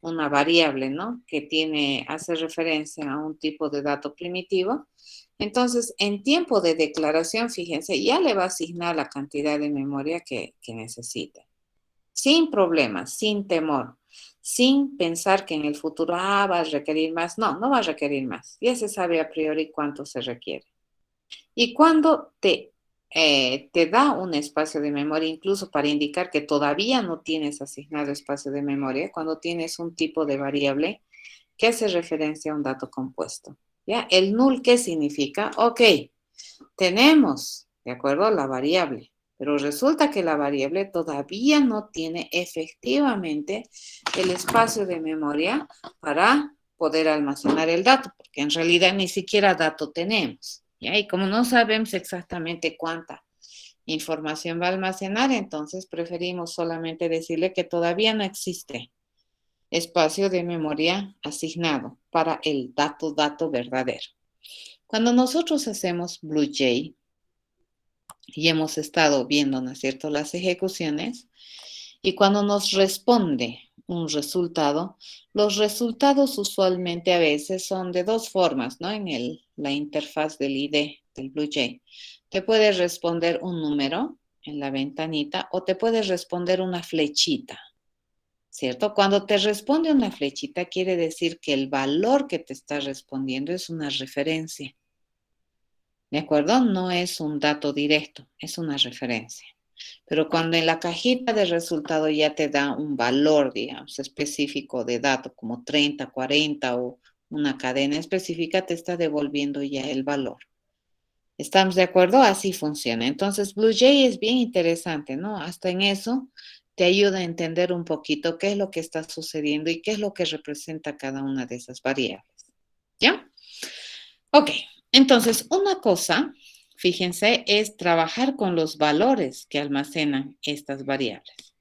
una variable, ¿no?, que hace referencia a un tipo de dato primitivo, entonces en tiempo de declaración, fíjense, ya le va a asignar la cantidad de memoria que necesite. Sin problemas, sin temor. sin pensar que en el futuro, va a requerir más. No, no va a requerir más. Ya se sabe a priori cuánto se requiere. Y cuando te da un espacio de memoria, incluso para indicar que todavía no tienes asignado espacio de memoria, cuando tienes un tipo de variable que hace referencia a un dato compuesto. ¿Ya? El null, ¿qué significa? Ok, tenemos, ¿de acuerdo? La variable, pero resulta que la variable todavía no tiene efectivamente el espacio de memoria para poder almacenar el dato, porque en realidad ni siquiera dato tenemos. ¿Ya? Y como no sabemos exactamente cuánta información va a almacenar, entonces preferimos solamente decirle que todavía no existe espacio de memoria asignado para el dato verdadero. Cuando nosotros hacemos BlueJ y hemos estado viendo, ¿no es cierto?, las ejecuciones, y cuando nos responde un resultado, los resultados usualmente a veces son de dos formas, ¿no? En la interfaz del ID del BlueJ. Te puede responder un número en la ventanita o te puede responder una flechita, ¿cierto? Cuando te responde una flechita, quiere decir que el valor que te está respondiendo es una referencia, ¿de acuerdo? No es un dato directo, es una referencia. Pero cuando en la cajita de resultado ya te da un valor, digamos, específico de dato, como 30, 40 o una cadena específica, te está devolviendo ya el valor. ¿Estamos de acuerdo? Así funciona. Entonces, BlueJ es bien interesante, ¿no? Hasta en eso te ayuda a entender un poquito qué es lo que está sucediendo y qué es lo que representa cada una de esas variables. ¿Ya? Ok, entonces una cosa, fíjense, es trabajar con los valores que almacenan estas variables.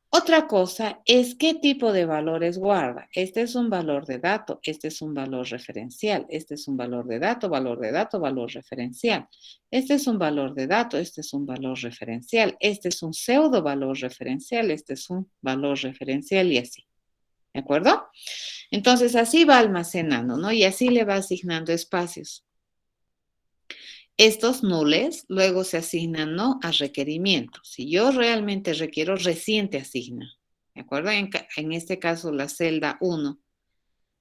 Otra cosa es qué tipo de valores guarda. Este es un valor de dato, este es un valor referencial, este es un valor de dato, valor de dato, valor referencial. Este es un valor de dato, este es un valor referencial, este es un pseudo valor referencial, este es un valor referencial y así. ¿De acuerdo? Entonces así va almacenando, ¿no? Y así le va asignando espacios. Estos nules luego se asignan, ¿no?, a requerimientos. Si yo realmente requiero, recién te asigna. ¿De acuerdo? En este caso, la celda 1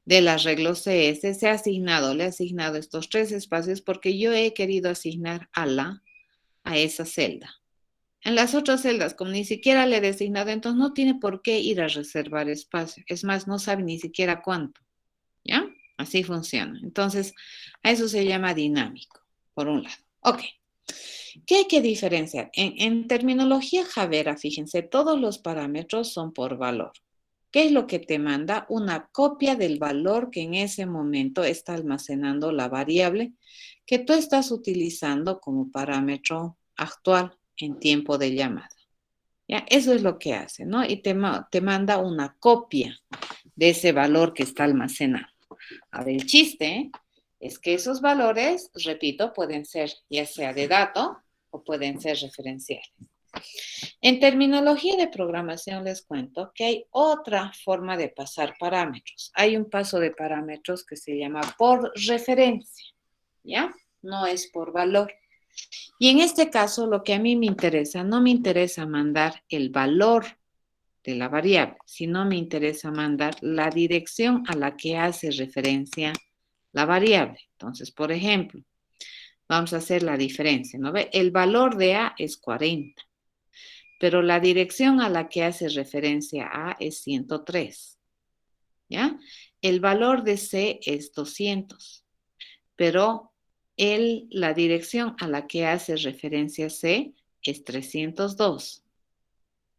del arreglo CS se ha asignado, le he asignado estos 3 espacios porque yo he querido asignar a esa celda. En las otras celdas, como ni siquiera le he designado, entonces no tiene por qué ir a reservar espacio. Es más, no sabe ni siquiera cuánto. ¿Ya? Así funciona. Entonces, a eso se llama dinámico, por un lado. Ok. ¿Qué hay que diferenciar? En terminología Javera, fíjense, todos los parámetros son por valor. ¿Qué es lo que te manda? Una copia del valor que en ese momento está almacenando la variable que tú estás utilizando como parámetro actual en tiempo de llamada. ¿Ya? Eso es lo que hace, ¿no? Y te manda una copia de ese valor que está almacenado. Ahora, el chiste es que esos valores, repito, pueden ser ya sea de dato o pueden ser referenciales. En terminología de programación les cuento que hay otra forma de pasar parámetros. Hay un paso de parámetros que se llama por referencia, ¿ya? No es por valor. Y en este caso, lo que a mí me interesa, no me interesa mandar el valor de la variable, sino me interesa mandar la dirección a la que hace referencia la variable. Entonces, por ejemplo, vamos a hacer la diferencia, ¿no ve? El valor de A es 40, pero la dirección a la que hace referencia A es 103, ¿ya? El valor de C es 200, pero la dirección a la que hace referencia C es 302.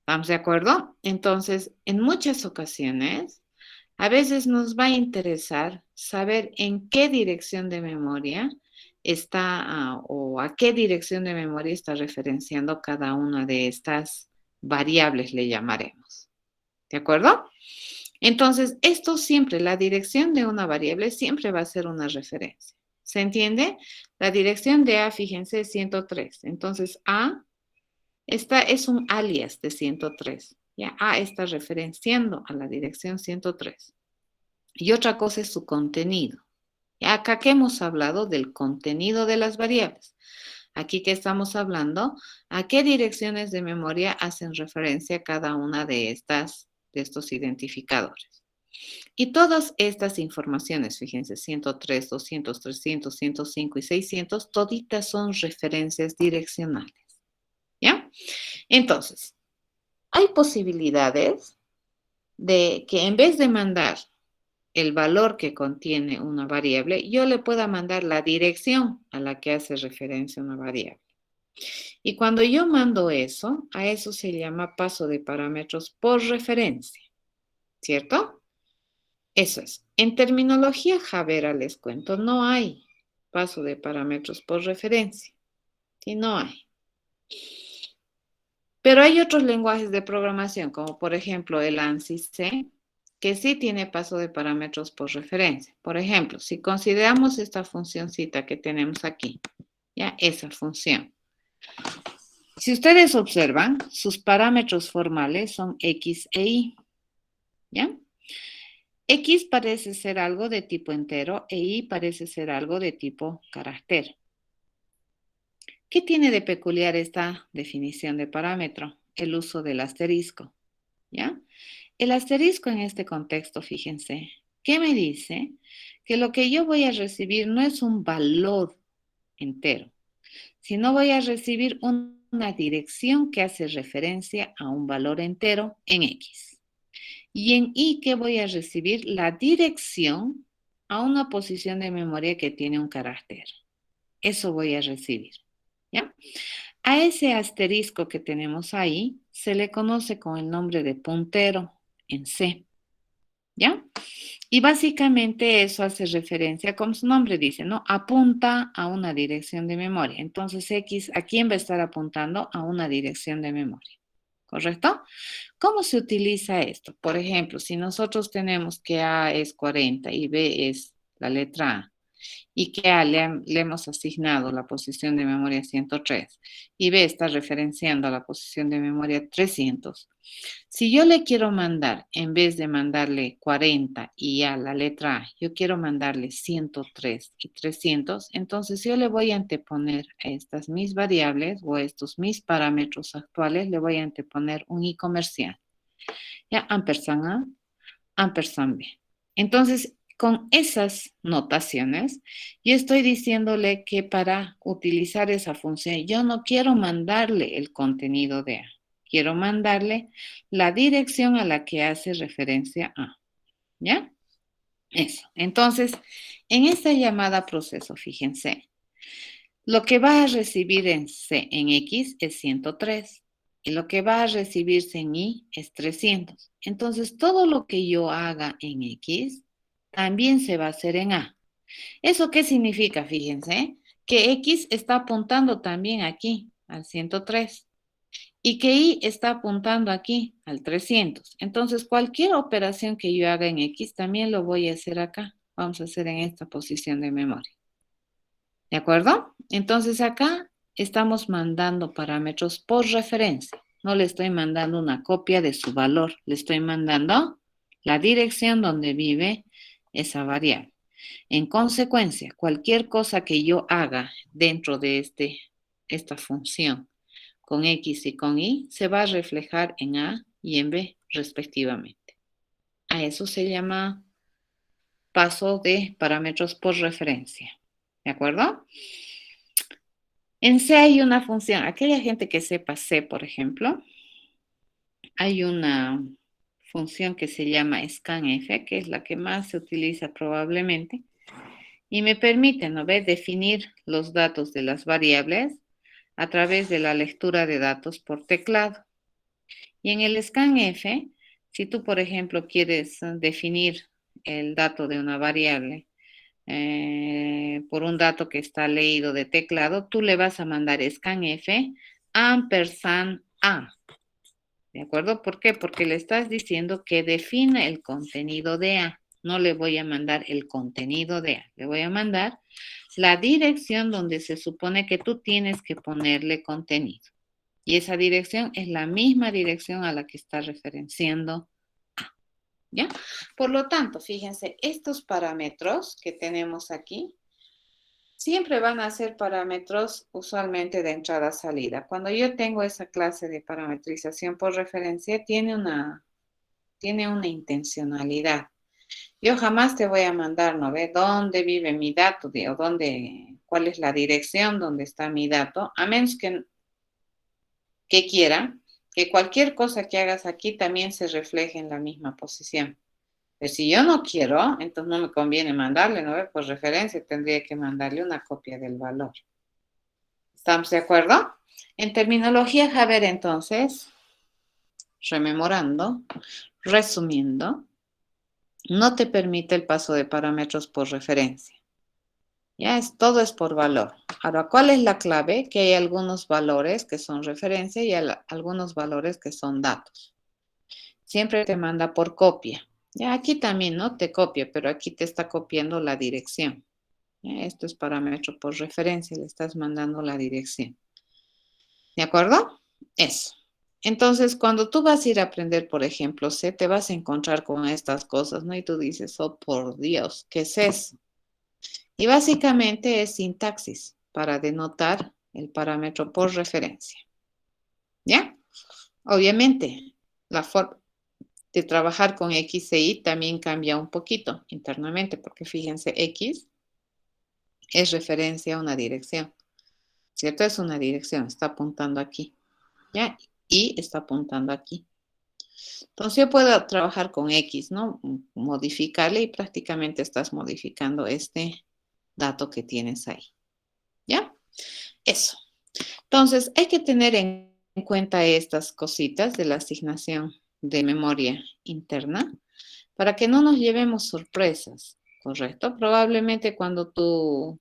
¿Vamos de acuerdo? Entonces, en muchas ocasiones, a veces nos va a interesar saber en qué dirección de memoria está o a qué dirección de memoria está referenciando cada una de estas variables, le llamaremos. ¿De acuerdo? Entonces, esto siempre, la dirección de una variable siempre va a ser una referencia. ¿Se entiende? La dirección de A, fíjense, es 103. Entonces, A es un alias de 103. Ya A está referenciando a la dirección 103. Y otra cosa es su contenido. Y acá que hemos hablado del contenido de las variables. Aquí que estamos hablando, a qué direcciones de memoria hacen referencia cada una de estas de estos identificadores. Y todas estas informaciones, fíjense, 103, 200, 300, 105 y 600, toditas son referencias direccionales, ¿ya? Entonces, hay posibilidades de que en vez de mandar el valor que contiene una variable, yo le pueda mandar la dirección a la que hace referencia una variable. Y cuando yo mando eso, a eso se llama paso de parámetros por referencia, ¿cierto? Eso es. En terminología Javera les cuento, no hay paso de parámetros por referencia. Sí, no hay. Pero hay otros lenguajes de programación, como por ejemplo el ANSI C, que sí tiene paso de parámetros por referencia. Por ejemplo, si consideramos esta funcioncita que tenemos aquí, ya esa función. Si ustedes observan, sus parámetros formales son X e Y, ¿ya? X parece ser algo de tipo entero e Y parece ser algo de tipo carácter. ¿Qué tiene de peculiar esta definición de parámetro? El uso del asterisco, ¿ya? El asterisco en este contexto, fíjense, ¿qué me dice? Que lo que yo voy a recibir no es un valor entero, sino voy a recibir una dirección que hace referencia a un valor entero en X. Y en Y, ¿qué voy a recibir? La dirección a una posición de memoria que tiene un carácter. Eso voy a recibir, ¿ya? A ese asterisco que tenemos ahí se le conoce con el nombre de puntero en C, ¿ya? Y básicamente eso hace referencia, como su nombre dice, ¿no? Apunta a una dirección de memoria. Entonces X, ¿a quién va a estar apuntando? A una dirección de memoria, ¿correcto? ¿Cómo se utiliza esto? Por ejemplo, si nosotros tenemos que A es 40 y B es la letra A, y que A le hemos asignado la posición de memoria 103 y B está referenciando a la posición de memoria 300. Si yo le quiero mandar, en vez de mandarle 40 y A la letra A, yo quiero mandarle 103 y 300, entonces yo le voy a anteponer a estas mis variables o a estos mis parámetros actuales, le voy a anteponer un I comercial. Ya, ampersand A, ampersand B. Entonces, con esas notaciones, yo estoy diciéndole que para utilizar esa función, yo no quiero mandarle el contenido de A, quiero mandarle la dirección a la que hace referencia A. ¿Ya? Eso. Entonces, en esta llamada proceso, fíjense, lo que va a recibir en C, en X es 103 y lo que va a recibirse en Y es 300. Entonces, todo lo que yo haga en X también se va a hacer en A. ¿Eso qué significa? Fíjense, que X está apuntando también aquí al 103 y que Y está apuntando aquí al 300. Entonces, cualquier operación que yo haga en X también lo voy a hacer acá. Vamos a hacer en esta posición de memoria. ¿De acuerdo? Entonces acá estamos mandando parámetros por referencia. No le estoy mandando una copia de su valor, le estoy mandando la dirección donde vive esa variable. En consecuencia, cualquier cosa que yo haga dentro de esta función con X y con Y se va a reflejar en A y en B respectivamente. A eso se llama paso de parámetros por referencia. ¿De acuerdo? En C hay una función, aquella gente que sepa C, por ejemplo, hay una función que se llama scanf, que es la que más se utiliza probablemente, y me permite, ¿no ve?, definir los datos de las variables a través de la lectura de datos por teclado. Y en el scanf, si tú, por ejemplo, quieres definir el dato de una variable, por un dato que está leído de teclado, tú le vas a mandar scanf ampersand A. ¿De acuerdo? ¿Por qué? Porque le estás diciendo que define el contenido de A. No le voy a mandar el contenido de A. Le voy a mandar la dirección donde se supone que tú tienes que ponerle contenido. Y esa dirección es la misma dirección a la que está referenciando A. ¿Ya? Por lo tanto, fíjense, estos parámetros que tenemos aquí siempre van a ser parámetros usualmente de entrada-salida. Cuando yo tengo esa clase de parametrización por referencia, tiene una tiene una intencionalidad. Yo jamás te voy a mandar, ¿no ve? ¿Dónde vive mi dato? O cuál es la dirección donde está mi dato, a menos que quiera que cualquier cosa que hagas aquí también se refleje en la misma posición. Pero si yo no quiero, entonces no me conviene mandarle, ¿no ve? Por referencia tendría que mandarle una copia del valor. ¿Estamos de acuerdo? En terminología Haber, entonces, rememorando, resumiendo, no te permite el paso de parámetros por referencia. Todo es por valor. Ahora, ¿cuál es la clave? Que hay algunos valores que son referencia y algunos valores que son datos. Siempre te manda por copia. Ya aquí también, ¿no? Te copia, pero aquí te está copiando la dirección. Esto es parámetro por referencia, le estás mandando la dirección. ¿De acuerdo? Eso. Entonces, cuando tú vas a ir a aprender, por ejemplo, C, te vas a encontrar con estas cosas, ¿no? Y tú dices, oh, por Dios, ¿qué es eso? Y básicamente es sintaxis para denotar el parámetro por referencia. ¿Ya? Obviamente, la forma de trabajar con X e Y también cambia un poquito internamente, porque fíjense, X es referencia a una dirección, ¿cierto? Es una dirección, está apuntando aquí, ¿ya? Y está apuntando aquí. Entonces yo puedo trabajar con X, ¿no? Modificarle y prácticamente estás modificando este dato que tienes ahí, ¿ya? Eso. Entonces hay que tener en cuenta estas cositas de la asignación de memoria interna para que no nos llevemos sorpresas, ¿correcto? Probablemente cuando tú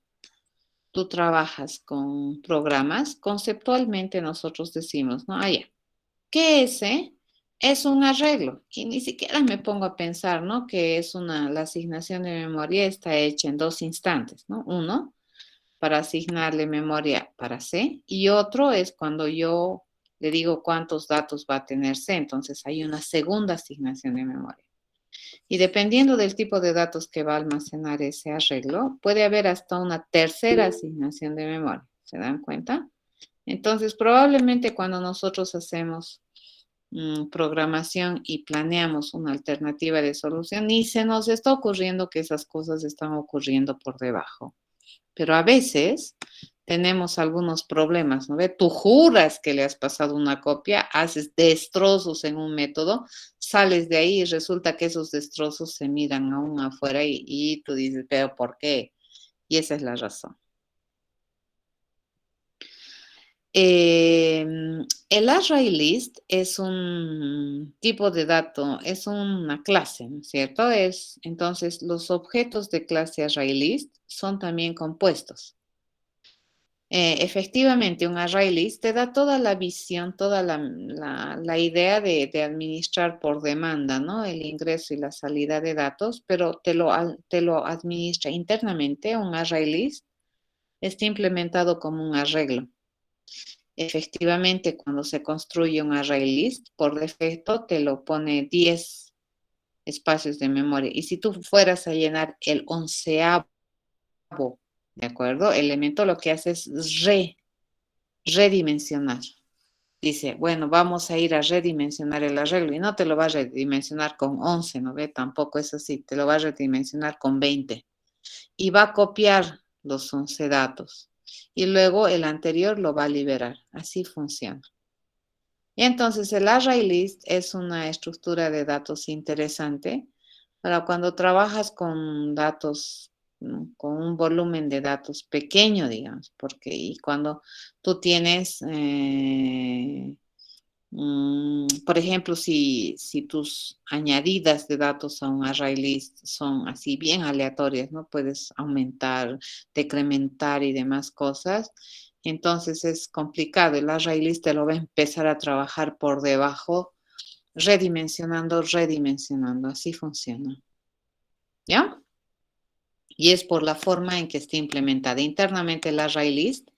trabajas con programas, conceptualmente nosotros decimos, ¿no? Que ese es un arreglo. Y ni siquiera me pongo a pensar, ¿no? Que la asignación de memoria está hecha en dos instantes, ¿no? Uno, para asignarle memoria para C, y otro es cuando yo le digo cuántos datos va a tener C, entonces hay una segunda asignación de memoria. Y dependiendo del tipo de datos que va a almacenar ese arreglo, puede haber hasta una tercera asignación de memoria. ¿Se dan cuenta? Entonces, probablemente cuando nosotros hacemos programación y planeamos una alternativa de solución, ni se nos está ocurriendo que esas cosas están ocurriendo por debajo. Pero a veces tenemos algunos problemas, ¿no ve? Tú juras que le has pasado una copia, haces destrozos en un método, sales de ahí y resulta que esos destrozos se miran aún afuera y tú dices, pero ¿por qué? Y esa es la razón. El array list es un tipo de dato, es una clase, ¿no es cierto? Entonces, los objetos de clase array list son también compuestos. Efectivamente, un array list te da toda la visión, toda la idea de administrar por demanda, ¿no? El ingreso y la salida de datos, pero te lo administra internamente. Un array list está implementado como un arreglo. Efectivamente, cuando se construye un array list, por defecto te lo pone 10 espacios de memoria. Y si tú fueras a llenar el 11º, ¿de acuerdo? Elemento, lo que hace es redimensionar. Dice, bueno, vamos a ir a redimensionar el arreglo y no te lo va a redimensionar con 11, ¿no ve? Tampoco es así, te lo va a redimensionar con 20 y va a copiar los 11 datos y luego el anterior lo va a liberar. Así funciona. Y entonces el array list es una estructura de datos interesante para cuando trabajas con datos, ¿no? Con un volumen de datos pequeño, digamos, porque y cuando tú tienes, por ejemplo, si tus añadidas de datos a un array list son así bien aleatorias, ¿no? Puedes aumentar, decrementar y demás cosas. Entonces es complicado. El array list te lo va a empezar a trabajar por debajo, redimensionando. Así funciona. ¿Ya? Y es por la forma en que está implementada. Internamente el array list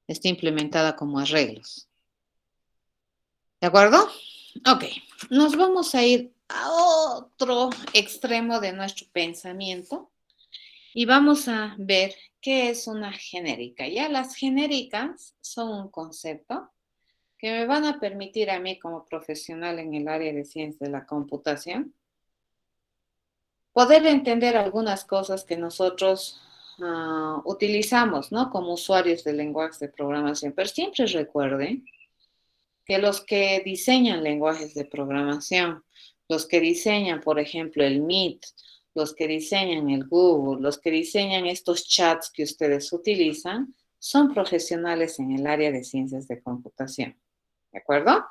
está implementada como arreglos. ¿De acuerdo? Ok, nos vamos a ir a otro extremo de nuestro pensamiento y vamos a ver qué es una genérica. Ya las genéricas son un concepto que me van a permitir a mí como profesional en el área de ciencias de la computación poder entender algunas cosas que nosotros utilizamos, ¿no? Como usuarios de lenguajes de programación. Pero siempre recuerden que los que diseñan lenguajes de programación, los que diseñan, por ejemplo, el Meet, los que diseñan el Google, los que diseñan estos chats que ustedes utilizan, son profesionales en el área de ciencias de computación. ¿De acuerdo?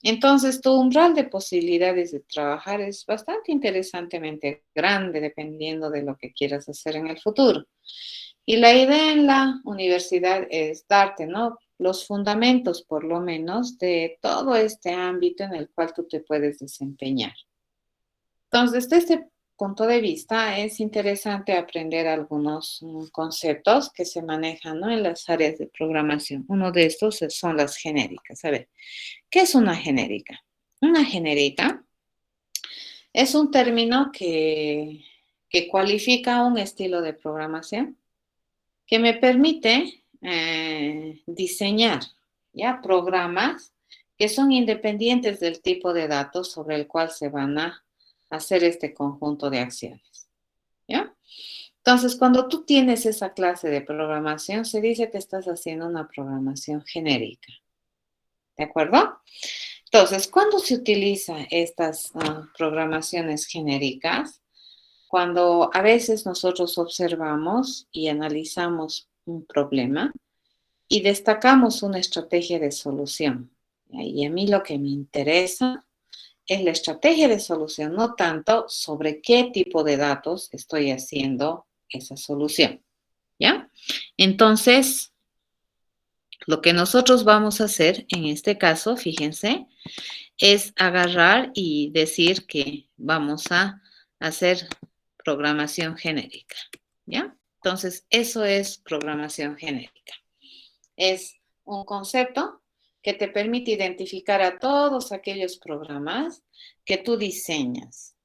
Entonces, tu umbral de posibilidades de trabajar es bastante interesantemente grande dependiendo de lo que quieras hacer en el futuro. Y la idea en la universidad es darte, ¿no? Los fundamentos, por lo menos, de todo este ámbito en el cual tú te puedes desempeñar. Entonces, desde este punto de vista, es interesante aprender algunos conceptos que se manejan, ¿no? En las áreas de programación. Uno de estos son las genéricas. A ver, ¿qué es una genérica? Una genérica es un término que cualifica un estilo de programación que me permite diseñar ya programas que son independientes del tipo de datos sobre el cual se van a hacer este conjunto de acciones. ¿Ya? Entonces, cuando tú tienes esa clase de programación, se dice que estás haciendo una programación genérica. ¿De acuerdo? Entonces, ¿cuándo se utilizan estas programaciones genéricas? Cuando a veces nosotros observamos y analizamos un problema y destacamos una estrategia de solución. Y a mí lo que me interesa es la estrategia de solución, no tanto sobre qué tipo de datos estoy haciendo esa solución. ¿Ya? Entonces, lo que nosotros vamos a hacer en este caso, fíjense, es agarrar y decir que vamos a hacer programación genérica. ¿Ya? Entonces, eso es programación genérica. Es un concepto que te permite identificar a todos aquellos programas que tú diseñas,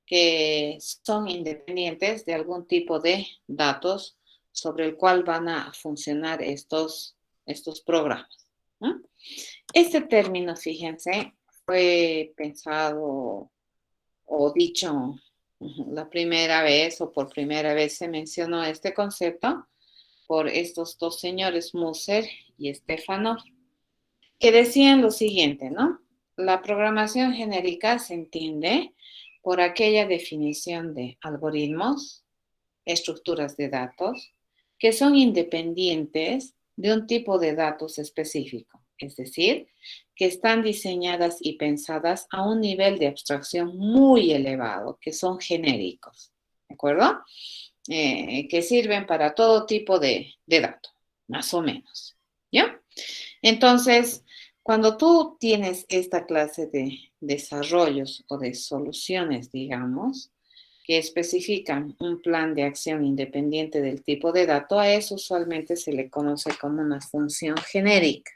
que son independientes de algún tipo de datos sobre el cual van a funcionar estos programas. ¿No? Este término, fíjense, fue pensado o dicho la primera vez o por primera vez se mencionó este concepto por estos dos señores, Moser y Stefanov, que decían lo siguiente, ¿no? La programación genérica se entiende por aquella definición de algoritmos, estructuras de datos, que son independientes de un tipo de datos específico, es decir, que están diseñadas y pensadas a un nivel de abstracción muy elevado, que son genéricos, ¿de acuerdo? Que sirven para todo tipo de datos, más o menos, ¿ya? Entonces, cuando tú tienes esta clase de desarrollos o de soluciones, digamos, que especifican un plan de acción independiente del tipo de dato, a eso usualmente se le conoce como una función genérica.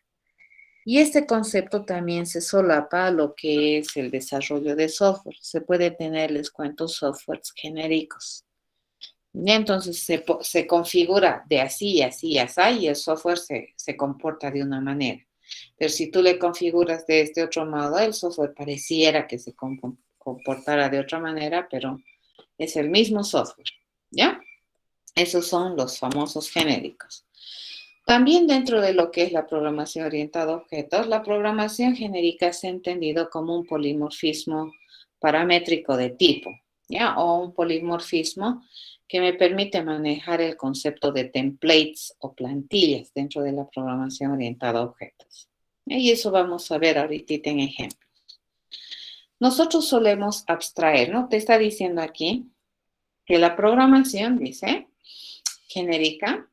Y este concepto también se solapa a lo que es el desarrollo de software. Se puede tener, les cuento, softwares genéricos. Y entonces se configura de así, así, así, y el software se comporta de una manera. Pero si tú le configuras de este otro modo, el software pareciera que se comportara de otra manera, pero es el mismo software, ¿ya? Esos son los famosos genéricos. También dentro de lo que es la programación orientada a objetos, la programación genérica se ha entendido como un polimorfismo paramétrico de tipo, ¿ya? O un polimorfismo que me permite manejar el concepto de templates o plantillas dentro de la programación orientada a objetos. Y eso vamos a ver ahorita en ejemplos. Nosotros solemos abstraer, ¿no? Te está diciendo aquí que la programación, dice, genérica,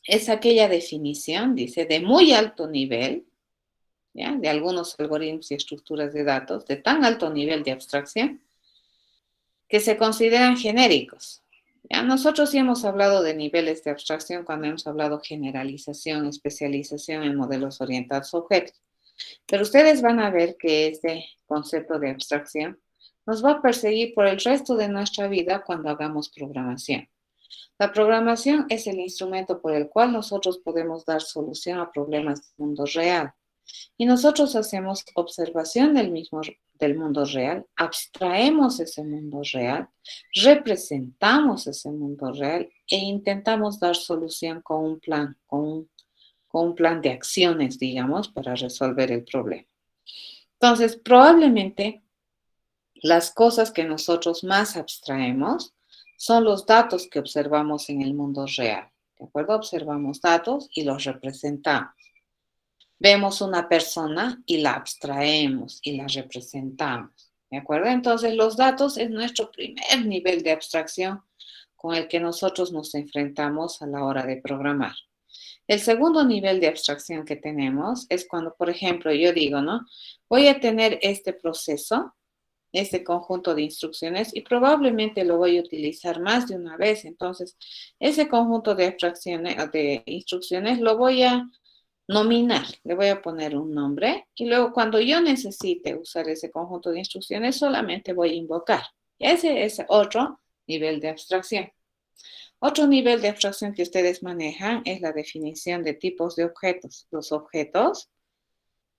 es aquella definición, dice, de muy alto nivel, ¿ya? De algunos algoritmos y estructuras de datos, de tan alto nivel de abstracción, que se consideran genéricos. ¿Ya? Nosotros sí hemos hablado de niveles de abstracción cuando hemos hablado generalización, especialización en modelos orientados a objetos. Pero ustedes van a ver que este concepto de abstracción nos va a perseguir por el resto de nuestra vida cuando hagamos programación. La programación es el instrumento por el cual nosotros podemos dar solución a problemas del mundo real. Y nosotros hacemos observación del mundo real, abstraemos ese mundo real, representamos ese mundo real e intentamos dar solución con un plan, con un plan de acciones, digamos, para resolver el problema. Entonces, probablemente las cosas que nosotros más abstraemos son los datos que observamos en el mundo real. ¿De acuerdo? Observamos datos y los representamos. Vemos una persona y la abstraemos y la representamos. ¿De acuerdo? Entonces, los datos es nuestro primer nivel de abstracción con el que nosotros nos enfrentamos a la hora de programar. El segundo nivel de abstracción que tenemos es cuando, por ejemplo, yo digo, ¿no? Voy a tener este proceso, este conjunto de instrucciones y probablemente lo voy a utilizar más de una vez. Entonces, ese conjunto de abstracciones, de instrucciones, lo voy a nominar, le voy a poner un nombre y luego cuando yo necesite usar ese conjunto de instrucciones solamente voy a invocar. Ese es otro nivel de abstracción. Otro nivel de abstracción que ustedes manejan es la definición de tipos de objetos. Los objetos,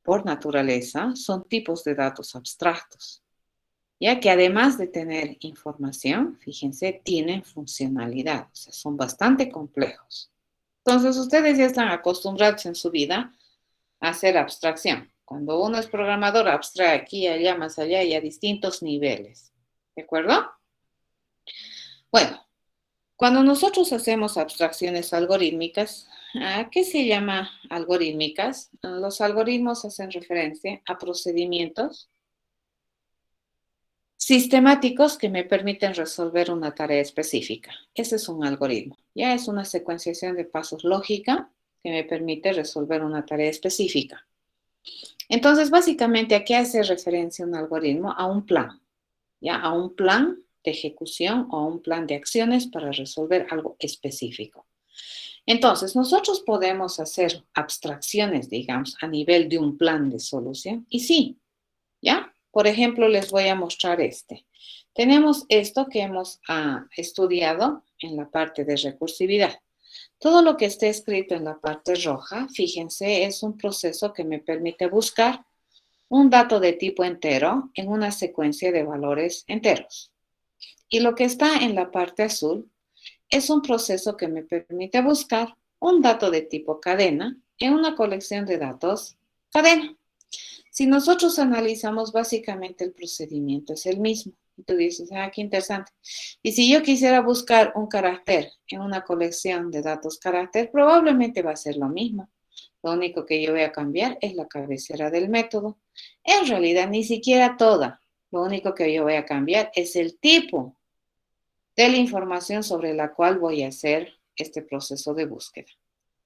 por naturaleza, son tipos de datos abstractos, ya que además de tener información, fíjense, tienen funcionalidad, o sea, son bastante complejos. Entonces, ustedes ya están acostumbrados en su vida a hacer abstracción. Cuando uno es programador, abstrae aquí, allá, más allá y a distintos niveles. ¿De acuerdo? Bueno, cuando nosotros hacemos abstracciones algorítmicas, ¿a qué se llama algorítmicas? Los algoritmos hacen referencia a procedimientos sistemáticos que me permiten resolver una tarea específica. Ese es un algoritmo. Ya es una secuenciación de pasos lógica que me permite resolver una tarea específica. Entonces, básicamente, ¿a qué hace referencia un algoritmo? A un plan, ¿ya? A un plan de ejecución o a un plan de acciones para resolver algo específico. Entonces, nosotros podemos hacer abstracciones, digamos, a nivel de un plan de solución. Y sí, ¿ya? Por ejemplo, les voy a mostrar este. Tenemos esto que hemos estudiado en la parte de recursividad. Todo lo que esté escrito en la parte roja, fíjense, es un proceso que me permite buscar un dato de tipo entero en una secuencia de valores enteros. Y lo que está en la parte azul es un proceso que me permite buscar un dato de tipo cadena en una colección de datos cadena. Si nosotros analizamos básicamente el procedimiento es el mismo. Y tú dices, qué interesante. Y si yo quisiera buscar un carácter en una colección de datos carácter, probablemente va a ser lo mismo. Lo único que yo voy a cambiar es la cabecera del método. En realidad, ni siquiera toda. Lo único que yo voy a cambiar es el tipo de la información sobre la cual voy a hacer este proceso de búsqueda.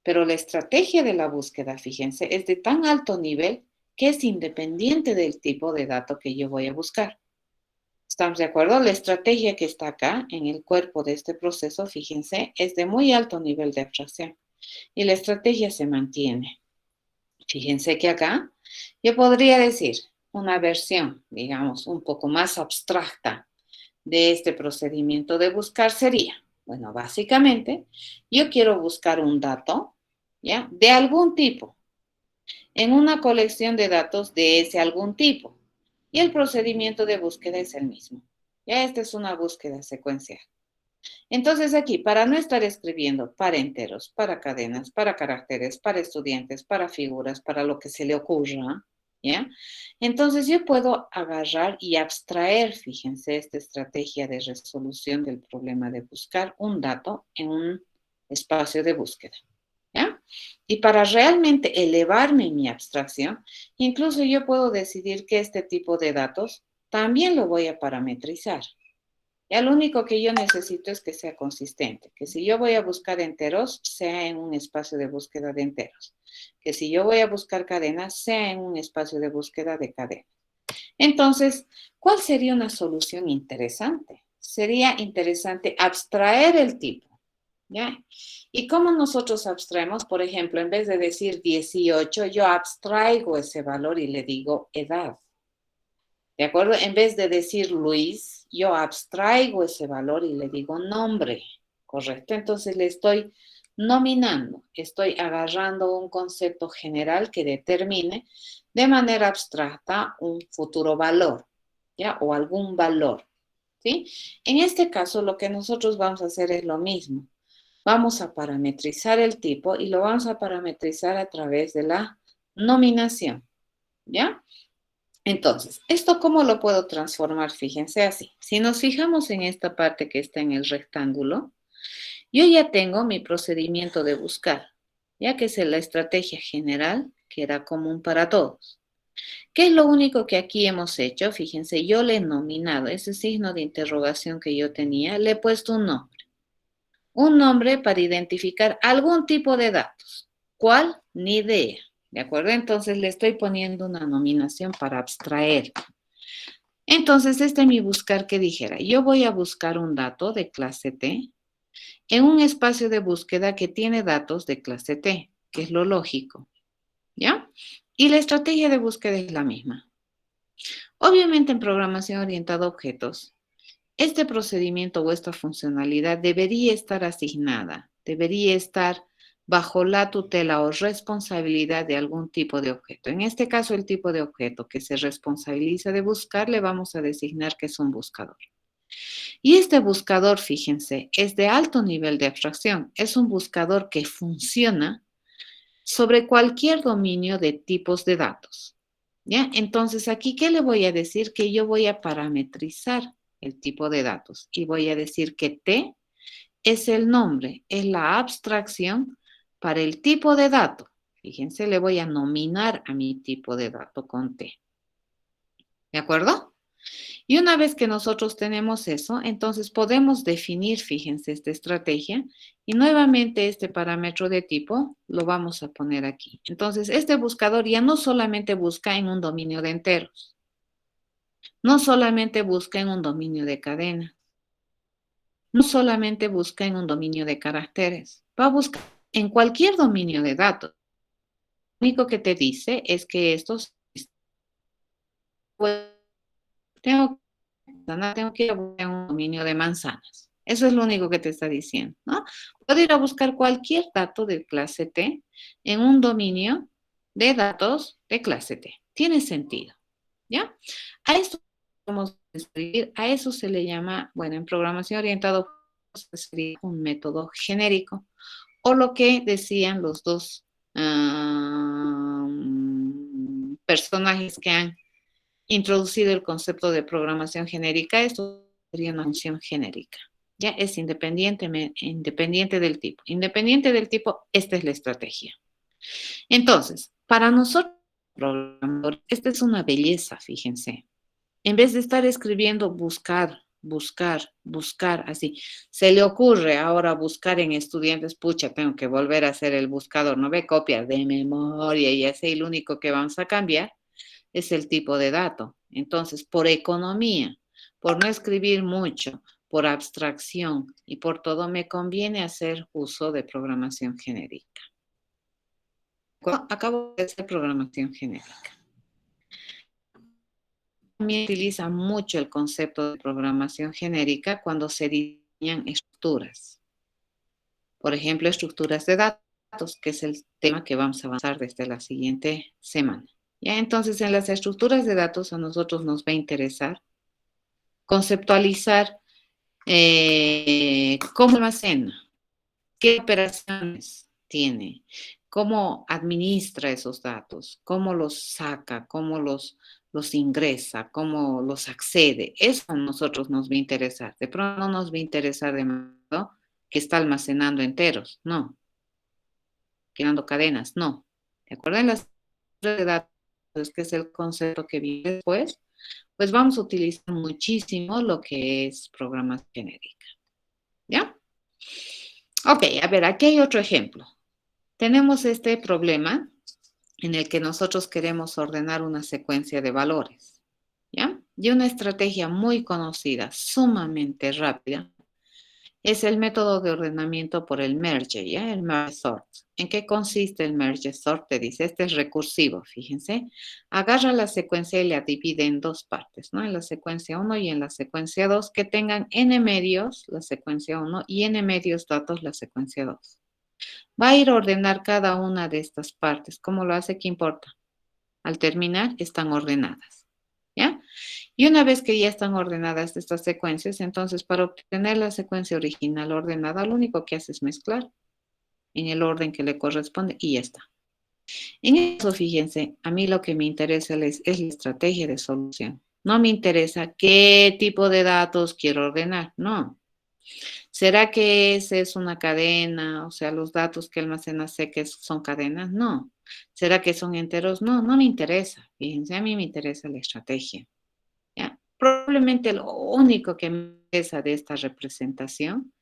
Pero la estrategia de la búsqueda, fíjense, es de tan alto nivel que es independiente del tipo de dato que yo voy a buscar. ¿Estamos de acuerdo? La estrategia que está acá en el cuerpo de este proceso, fíjense, es de muy alto nivel de abstracción y la estrategia se mantiene. Fíjense que acá yo podría decir una versión, digamos, un poco más abstracta de este procedimiento de buscar sería, bueno, básicamente, yo quiero buscar un dato, ¿ya? De algún tipo, en una colección de datos de ese algún tipo. Y el procedimiento de búsqueda es el mismo. Ya esta es una búsqueda secuencial. Entonces aquí, para no estar escribiendo para enteros, para cadenas, para caracteres, para estudiantes, para figuras, para lo que se le ocurra, ¿ya? Entonces yo puedo agarrar y abstraer, fíjense, esta estrategia de resolución del problema de buscar un dato en un espacio de búsqueda, ¿ya? Y para realmente elevarme en mi abstracción, incluso yo puedo decidir que este tipo de datos también lo voy a parametrizar. Ya lo único que yo necesito es que sea consistente, que si yo voy a buscar enteros, sea en un espacio de búsqueda de enteros, que si yo voy a buscar cadenas, sea en un espacio de búsqueda de cadenas. Entonces, ¿cuál sería una solución interesante? Sería interesante abstraer el tipo, ¿ya? ¿Y cómo nosotros abstraemos? Por ejemplo, en vez de decir 18, yo abstraigo ese valor y le digo edad. ¿De acuerdo? En vez de decir Luis, yo abstraigo ese valor y le digo nombre, ¿correcto? Entonces le estoy nominando, estoy agarrando un concepto general que determine de manera abstracta un futuro valor, ¿ya? O algún valor, ¿sí? En este caso, lo que nosotros vamos a hacer es lo mismo. Vamos a parametrizar el tipo y lo vamos a parametrizar a través de la nominación, ¿ya? Entonces, ¿esto cómo lo puedo transformar? Fíjense así. Si nos fijamos en esta parte que está en el rectángulo, yo ya tengo mi procedimiento de buscar, ya que es la estrategia general que era común para todos. ¿Qué es lo único que aquí hemos hecho? Fíjense, yo le he nominado ese signo de interrogación que yo tenía, le he puesto un nombre. Un nombre para identificar algún tipo de datos. ¿Cuál? Ni idea. ¿De acuerdo? Entonces le estoy poniendo una nominación para abstraer. Entonces, este es mi buscar que dijera. Yo voy a buscar un dato de clase T en un espacio de búsqueda que tiene datos de clase T, que es lo lógico. ¿Ya? Y la estrategia de búsqueda es la misma. Obviamente en programación orientada a objetos, este procedimiento o esta funcionalidad debería estar asignada, debería estar bajo la tutela o responsabilidad de algún tipo de objeto. En este caso, el tipo de objeto que se responsabiliza de buscar le vamos a designar que es un buscador. Y este buscador, fíjense, es de alto nivel de abstracción. Es un buscador que funciona sobre cualquier dominio de tipos de datos. ¿Ya? Entonces, aquí, ¿qué le voy a decir? Que yo voy a parametrizar el tipo de datos y voy a decir que T es el nombre, es la abstracción para el tipo de dato. Fíjense, le voy a nominar a mi tipo de dato con T. ¿De acuerdo? Y una vez que nosotros tenemos eso, entonces podemos definir, fíjense, esta estrategia y nuevamente este parámetro de tipo lo vamos a poner aquí. Entonces, este buscador ya no solamente busca en un dominio de enteros, no solamente busca en un dominio de cadena, no solamente busca en un dominio de caracteres, va a buscar en cualquier dominio de datos. Lo único que te dice es que estos tengo tengo que ir a buscar un dominio de manzanas. Eso es lo único que te está diciendo, ¿no? Puedo ir a buscar cualquier dato de clase T en un dominio de datos de clase T. Tiene sentido, ¿ya? A esto podemos escribir, a eso se le llama, bueno, en programación orientada sería un método genérico, o lo que decían los dos personajes que han introducido el concepto de programación genérica. Esto sería una función genérica. Ya es independiente del tipo. Independiente del tipo, esta es la estrategia. Entonces, para nosotros, programadores, esta es una belleza, fíjense. En vez de estar escribiendo buscar, buscar, buscar, así, se le ocurre ahora buscar en estudiantes, pucha, tengo que volver a hacer el buscador, no ve copias de memoria y así, lo único que vamos a cambiar es el tipo de dato. Entonces, por economía, por no escribir mucho, por abstracción y por todo, me conviene hacer uso de programación genérica. Acabo de hacer programación genérica. También utiliza mucho el concepto de programación genérica cuando se diseñan estructuras. Por ejemplo, estructuras de datos, que es el tema que vamos a avanzar desde la siguiente semana. Ya, entonces, en las estructuras de datos a nosotros nos va a interesar conceptualizar cómo almacena, qué operaciones tiene, cómo administra esos datos, cómo los saca, cómo los ingresa, cómo los accede. Eso a nosotros nos va a interesar. De pronto no nos va a interesar de modo que está almacenando enteros, no. Creando cadenas, no. ¿De acuerdo? En las de datos, que es el concepto que viene después, pues vamos a utilizar muchísimo lo que es programación genérica. ¿Ya? Ok, a ver, aquí hay otro ejemplo. Tenemos este problema en el que nosotros queremos ordenar una secuencia de valores. ¿Ya? Y una estrategia muy conocida, sumamente rápida, Es el método de ordenamiento por el merge, ¿ya? El merge sort. ¿En qué consiste el merge sort? Te dice, este es recursivo, fíjense. Agarra la secuencia y la divide en dos partes, ¿no? En la secuencia 1 y en la secuencia 2, que tengan n medios la secuencia 1 y n medios datos la secuencia 2. Va a ir a ordenar cada una de estas partes. ¿Cómo lo hace? ¿Qué importa? Al terminar, están ordenadas, ¿ya? Y una vez que ya están ordenadas estas secuencias, entonces para obtener la secuencia original ordenada, lo único que hace es mezclar en el orden que le corresponde y ya está. En eso, fíjense, a mí lo que me interesa es la estrategia de solución. No me interesa qué tipo de datos quiero ordenar, no. ¿Será que esa es una cadena? O sea, los datos que almacena sé que son cadenas, no. ¿Será que son enteros? No, no me interesa. Fíjense, a mí me interesa la estrategia. ¿Ya? Probablemente lo único que me interesa de esta representación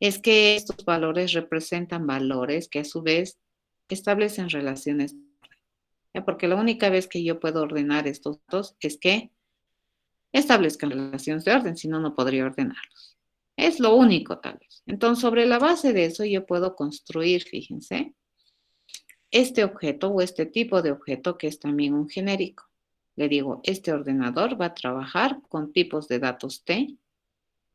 es que estos valores representan valores que a su vez establecen relaciones. ¿Ya? Porque la única vez que yo puedo ordenar estos datos es que establezcan relaciones de orden, si no, no podría ordenarlos. Es lo único tal vez. Entonces, sobre la base de eso yo puedo construir, fíjense, este objeto o este tipo de objeto que es también un genérico. Le digo, este ordenador va a trabajar con tipos de datos T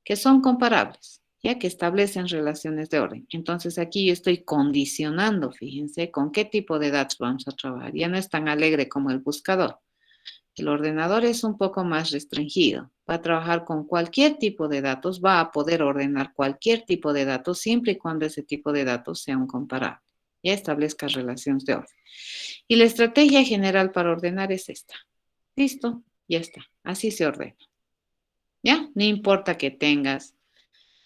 que son comparables, ya que establecen relaciones de orden. Entonces aquí yo estoy condicionando, fíjense, con qué tipo de datos vamos a trabajar. Ya no es tan alegre como el buscador. El ordenador es un poco más restringido. Va a trabajar con cualquier tipo de datos, va a poder ordenar cualquier tipo de datos siempre y cuando ese tipo de datos sea un comparable. Ya establezca relaciones de orden. Y la estrategia general para ordenar es esta. Listo, ya está. Así se ordena. ¿Ya? No importa que tengas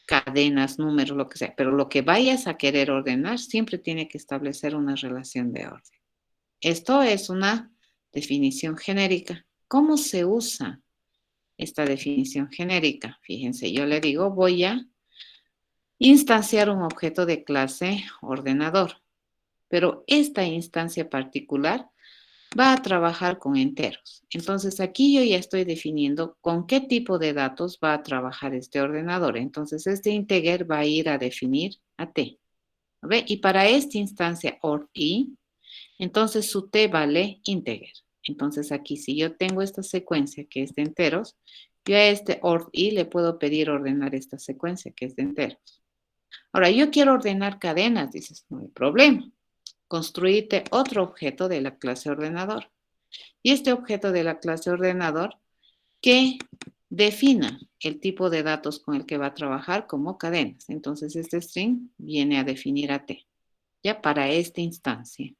cadenas, números, lo que sea, pero lo que vayas a querer ordenar siempre tiene que establecer una relación de orden. Esto es una definición genérica. ¿Cómo se usa esta definición genérica? Fíjense, yo le digo, voy a instanciar un objeto de clase ordenador, pero esta instancia particular va a trabajar con enteros. Entonces aquí yo ya estoy definiendo con qué tipo de datos va a trabajar este ordenador. Entonces este integer va a ir a definir a t. ¿Ve? Y para esta instancia or i, entonces su t vale integer. Entonces aquí si yo tengo esta secuencia que es de enteros, yo a este or i le puedo pedir ordenar esta secuencia que es de enteros. Ahora yo quiero ordenar cadenas, dices, no hay problema. Construirte otro objeto de la clase ordenador. Y este objeto de la clase ordenador que defina el tipo de datos con el que va a trabajar como cadenas. Entonces este string viene a definir a t, ya para esta instancia.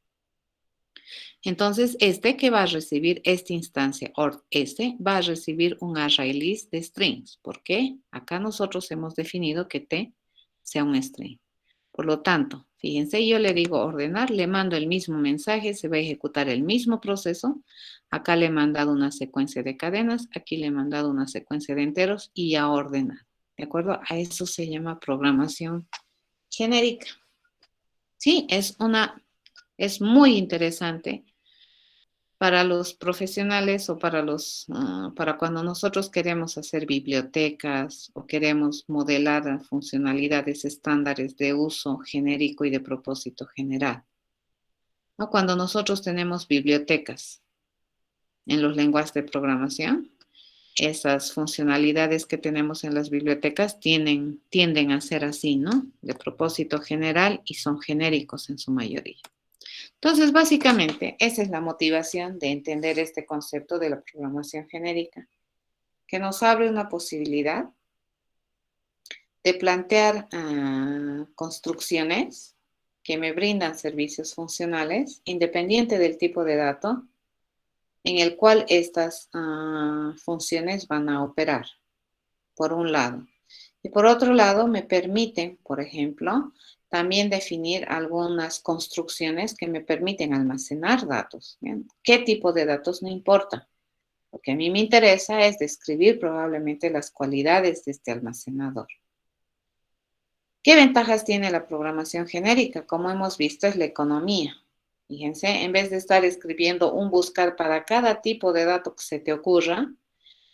Entonces este que va a recibir esta instancia or s va a recibir un array list de strings. ¿Por qué? Acá nosotros hemos definido que t sea un string. Por lo tanto, fíjense, yo le digo ordenar, le mando el mismo mensaje, se va a ejecutar el mismo proceso. Acá le he mandado una secuencia de cadenas, aquí le he mandado una secuencia de enteros y ya ordenado. ¿De acuerdo? A eso se llama programación genérica. Sí, es muy interesante para los profesionales o para cuando nosotros queremos hacer bibliotecas o queremos modelar funcionalidades estándares de uso genérico y de propósito general. ¿No? Cuando nosotros tenemos bibliotecas en los lenguajes de programación, esas funcionalidades que tenemos en las bibliotecas tienden a ser así, ¿no? De propósito general y son genéricos en su mayoría. Entonces, básicamente, esa es la motivación de entender este concepto de la programación genérica, que nos abre una posibilidad de plantear construcciones que me brindan servicios funcionales, independiente del tipo de dato en el cual estas funciones van a operar, por un lado. Y por otro lado, me permiten, por ejemplo, también definir algunas construcciones que me permiten almacenar datos. ¿Bien? ¿Qué tipo de datos? No importa. Lo que a mí me interesa es describir probablemente las cualidades de este almacenador. ¿Qué ventajas tiene la programación genérica? Como hemos visto, es la economía. Fíjense, en vez de estar escribiendo un buscar para cada tipo de dato que se te ocurra,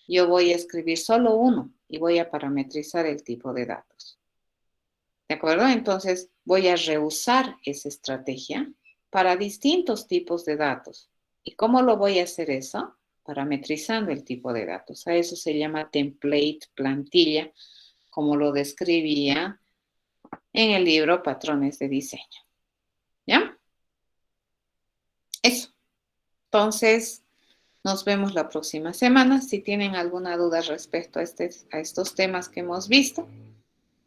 yo voy a escribir solo uno y voy a parametrizar el tipo de datos. ¿De acuerdo? Entonces voy a reusar esa estrategia para distintos tipos de datos. ¿Y cómo lo voy a hacer eso? Parametrizando el tipo de datos. A eso se llama template, plantilla, como lo describía en el libro Patrones de Diseño. ¿Ya? Eso. Entonces, nos vemos la próxima semana. Si tienen alguna duda respecto a estos temas que hemos visto,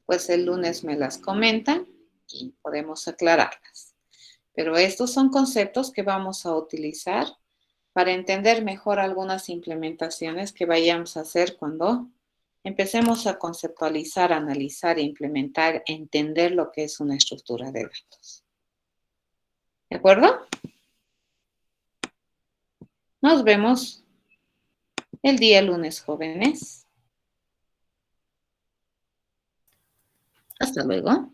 pues el lunes me las comentan y podemos aclararlas. Pero estos son conceptos que vamos a utilizar para entender mejor algunas implementaciones que vayamos a hacer cuando empecemos a conceptualizar, analizar, implementar, entender lo que es una estructura de datos. ¿De acuerdo? Nos vemos el día lunes, jóvenes. Hasta luego.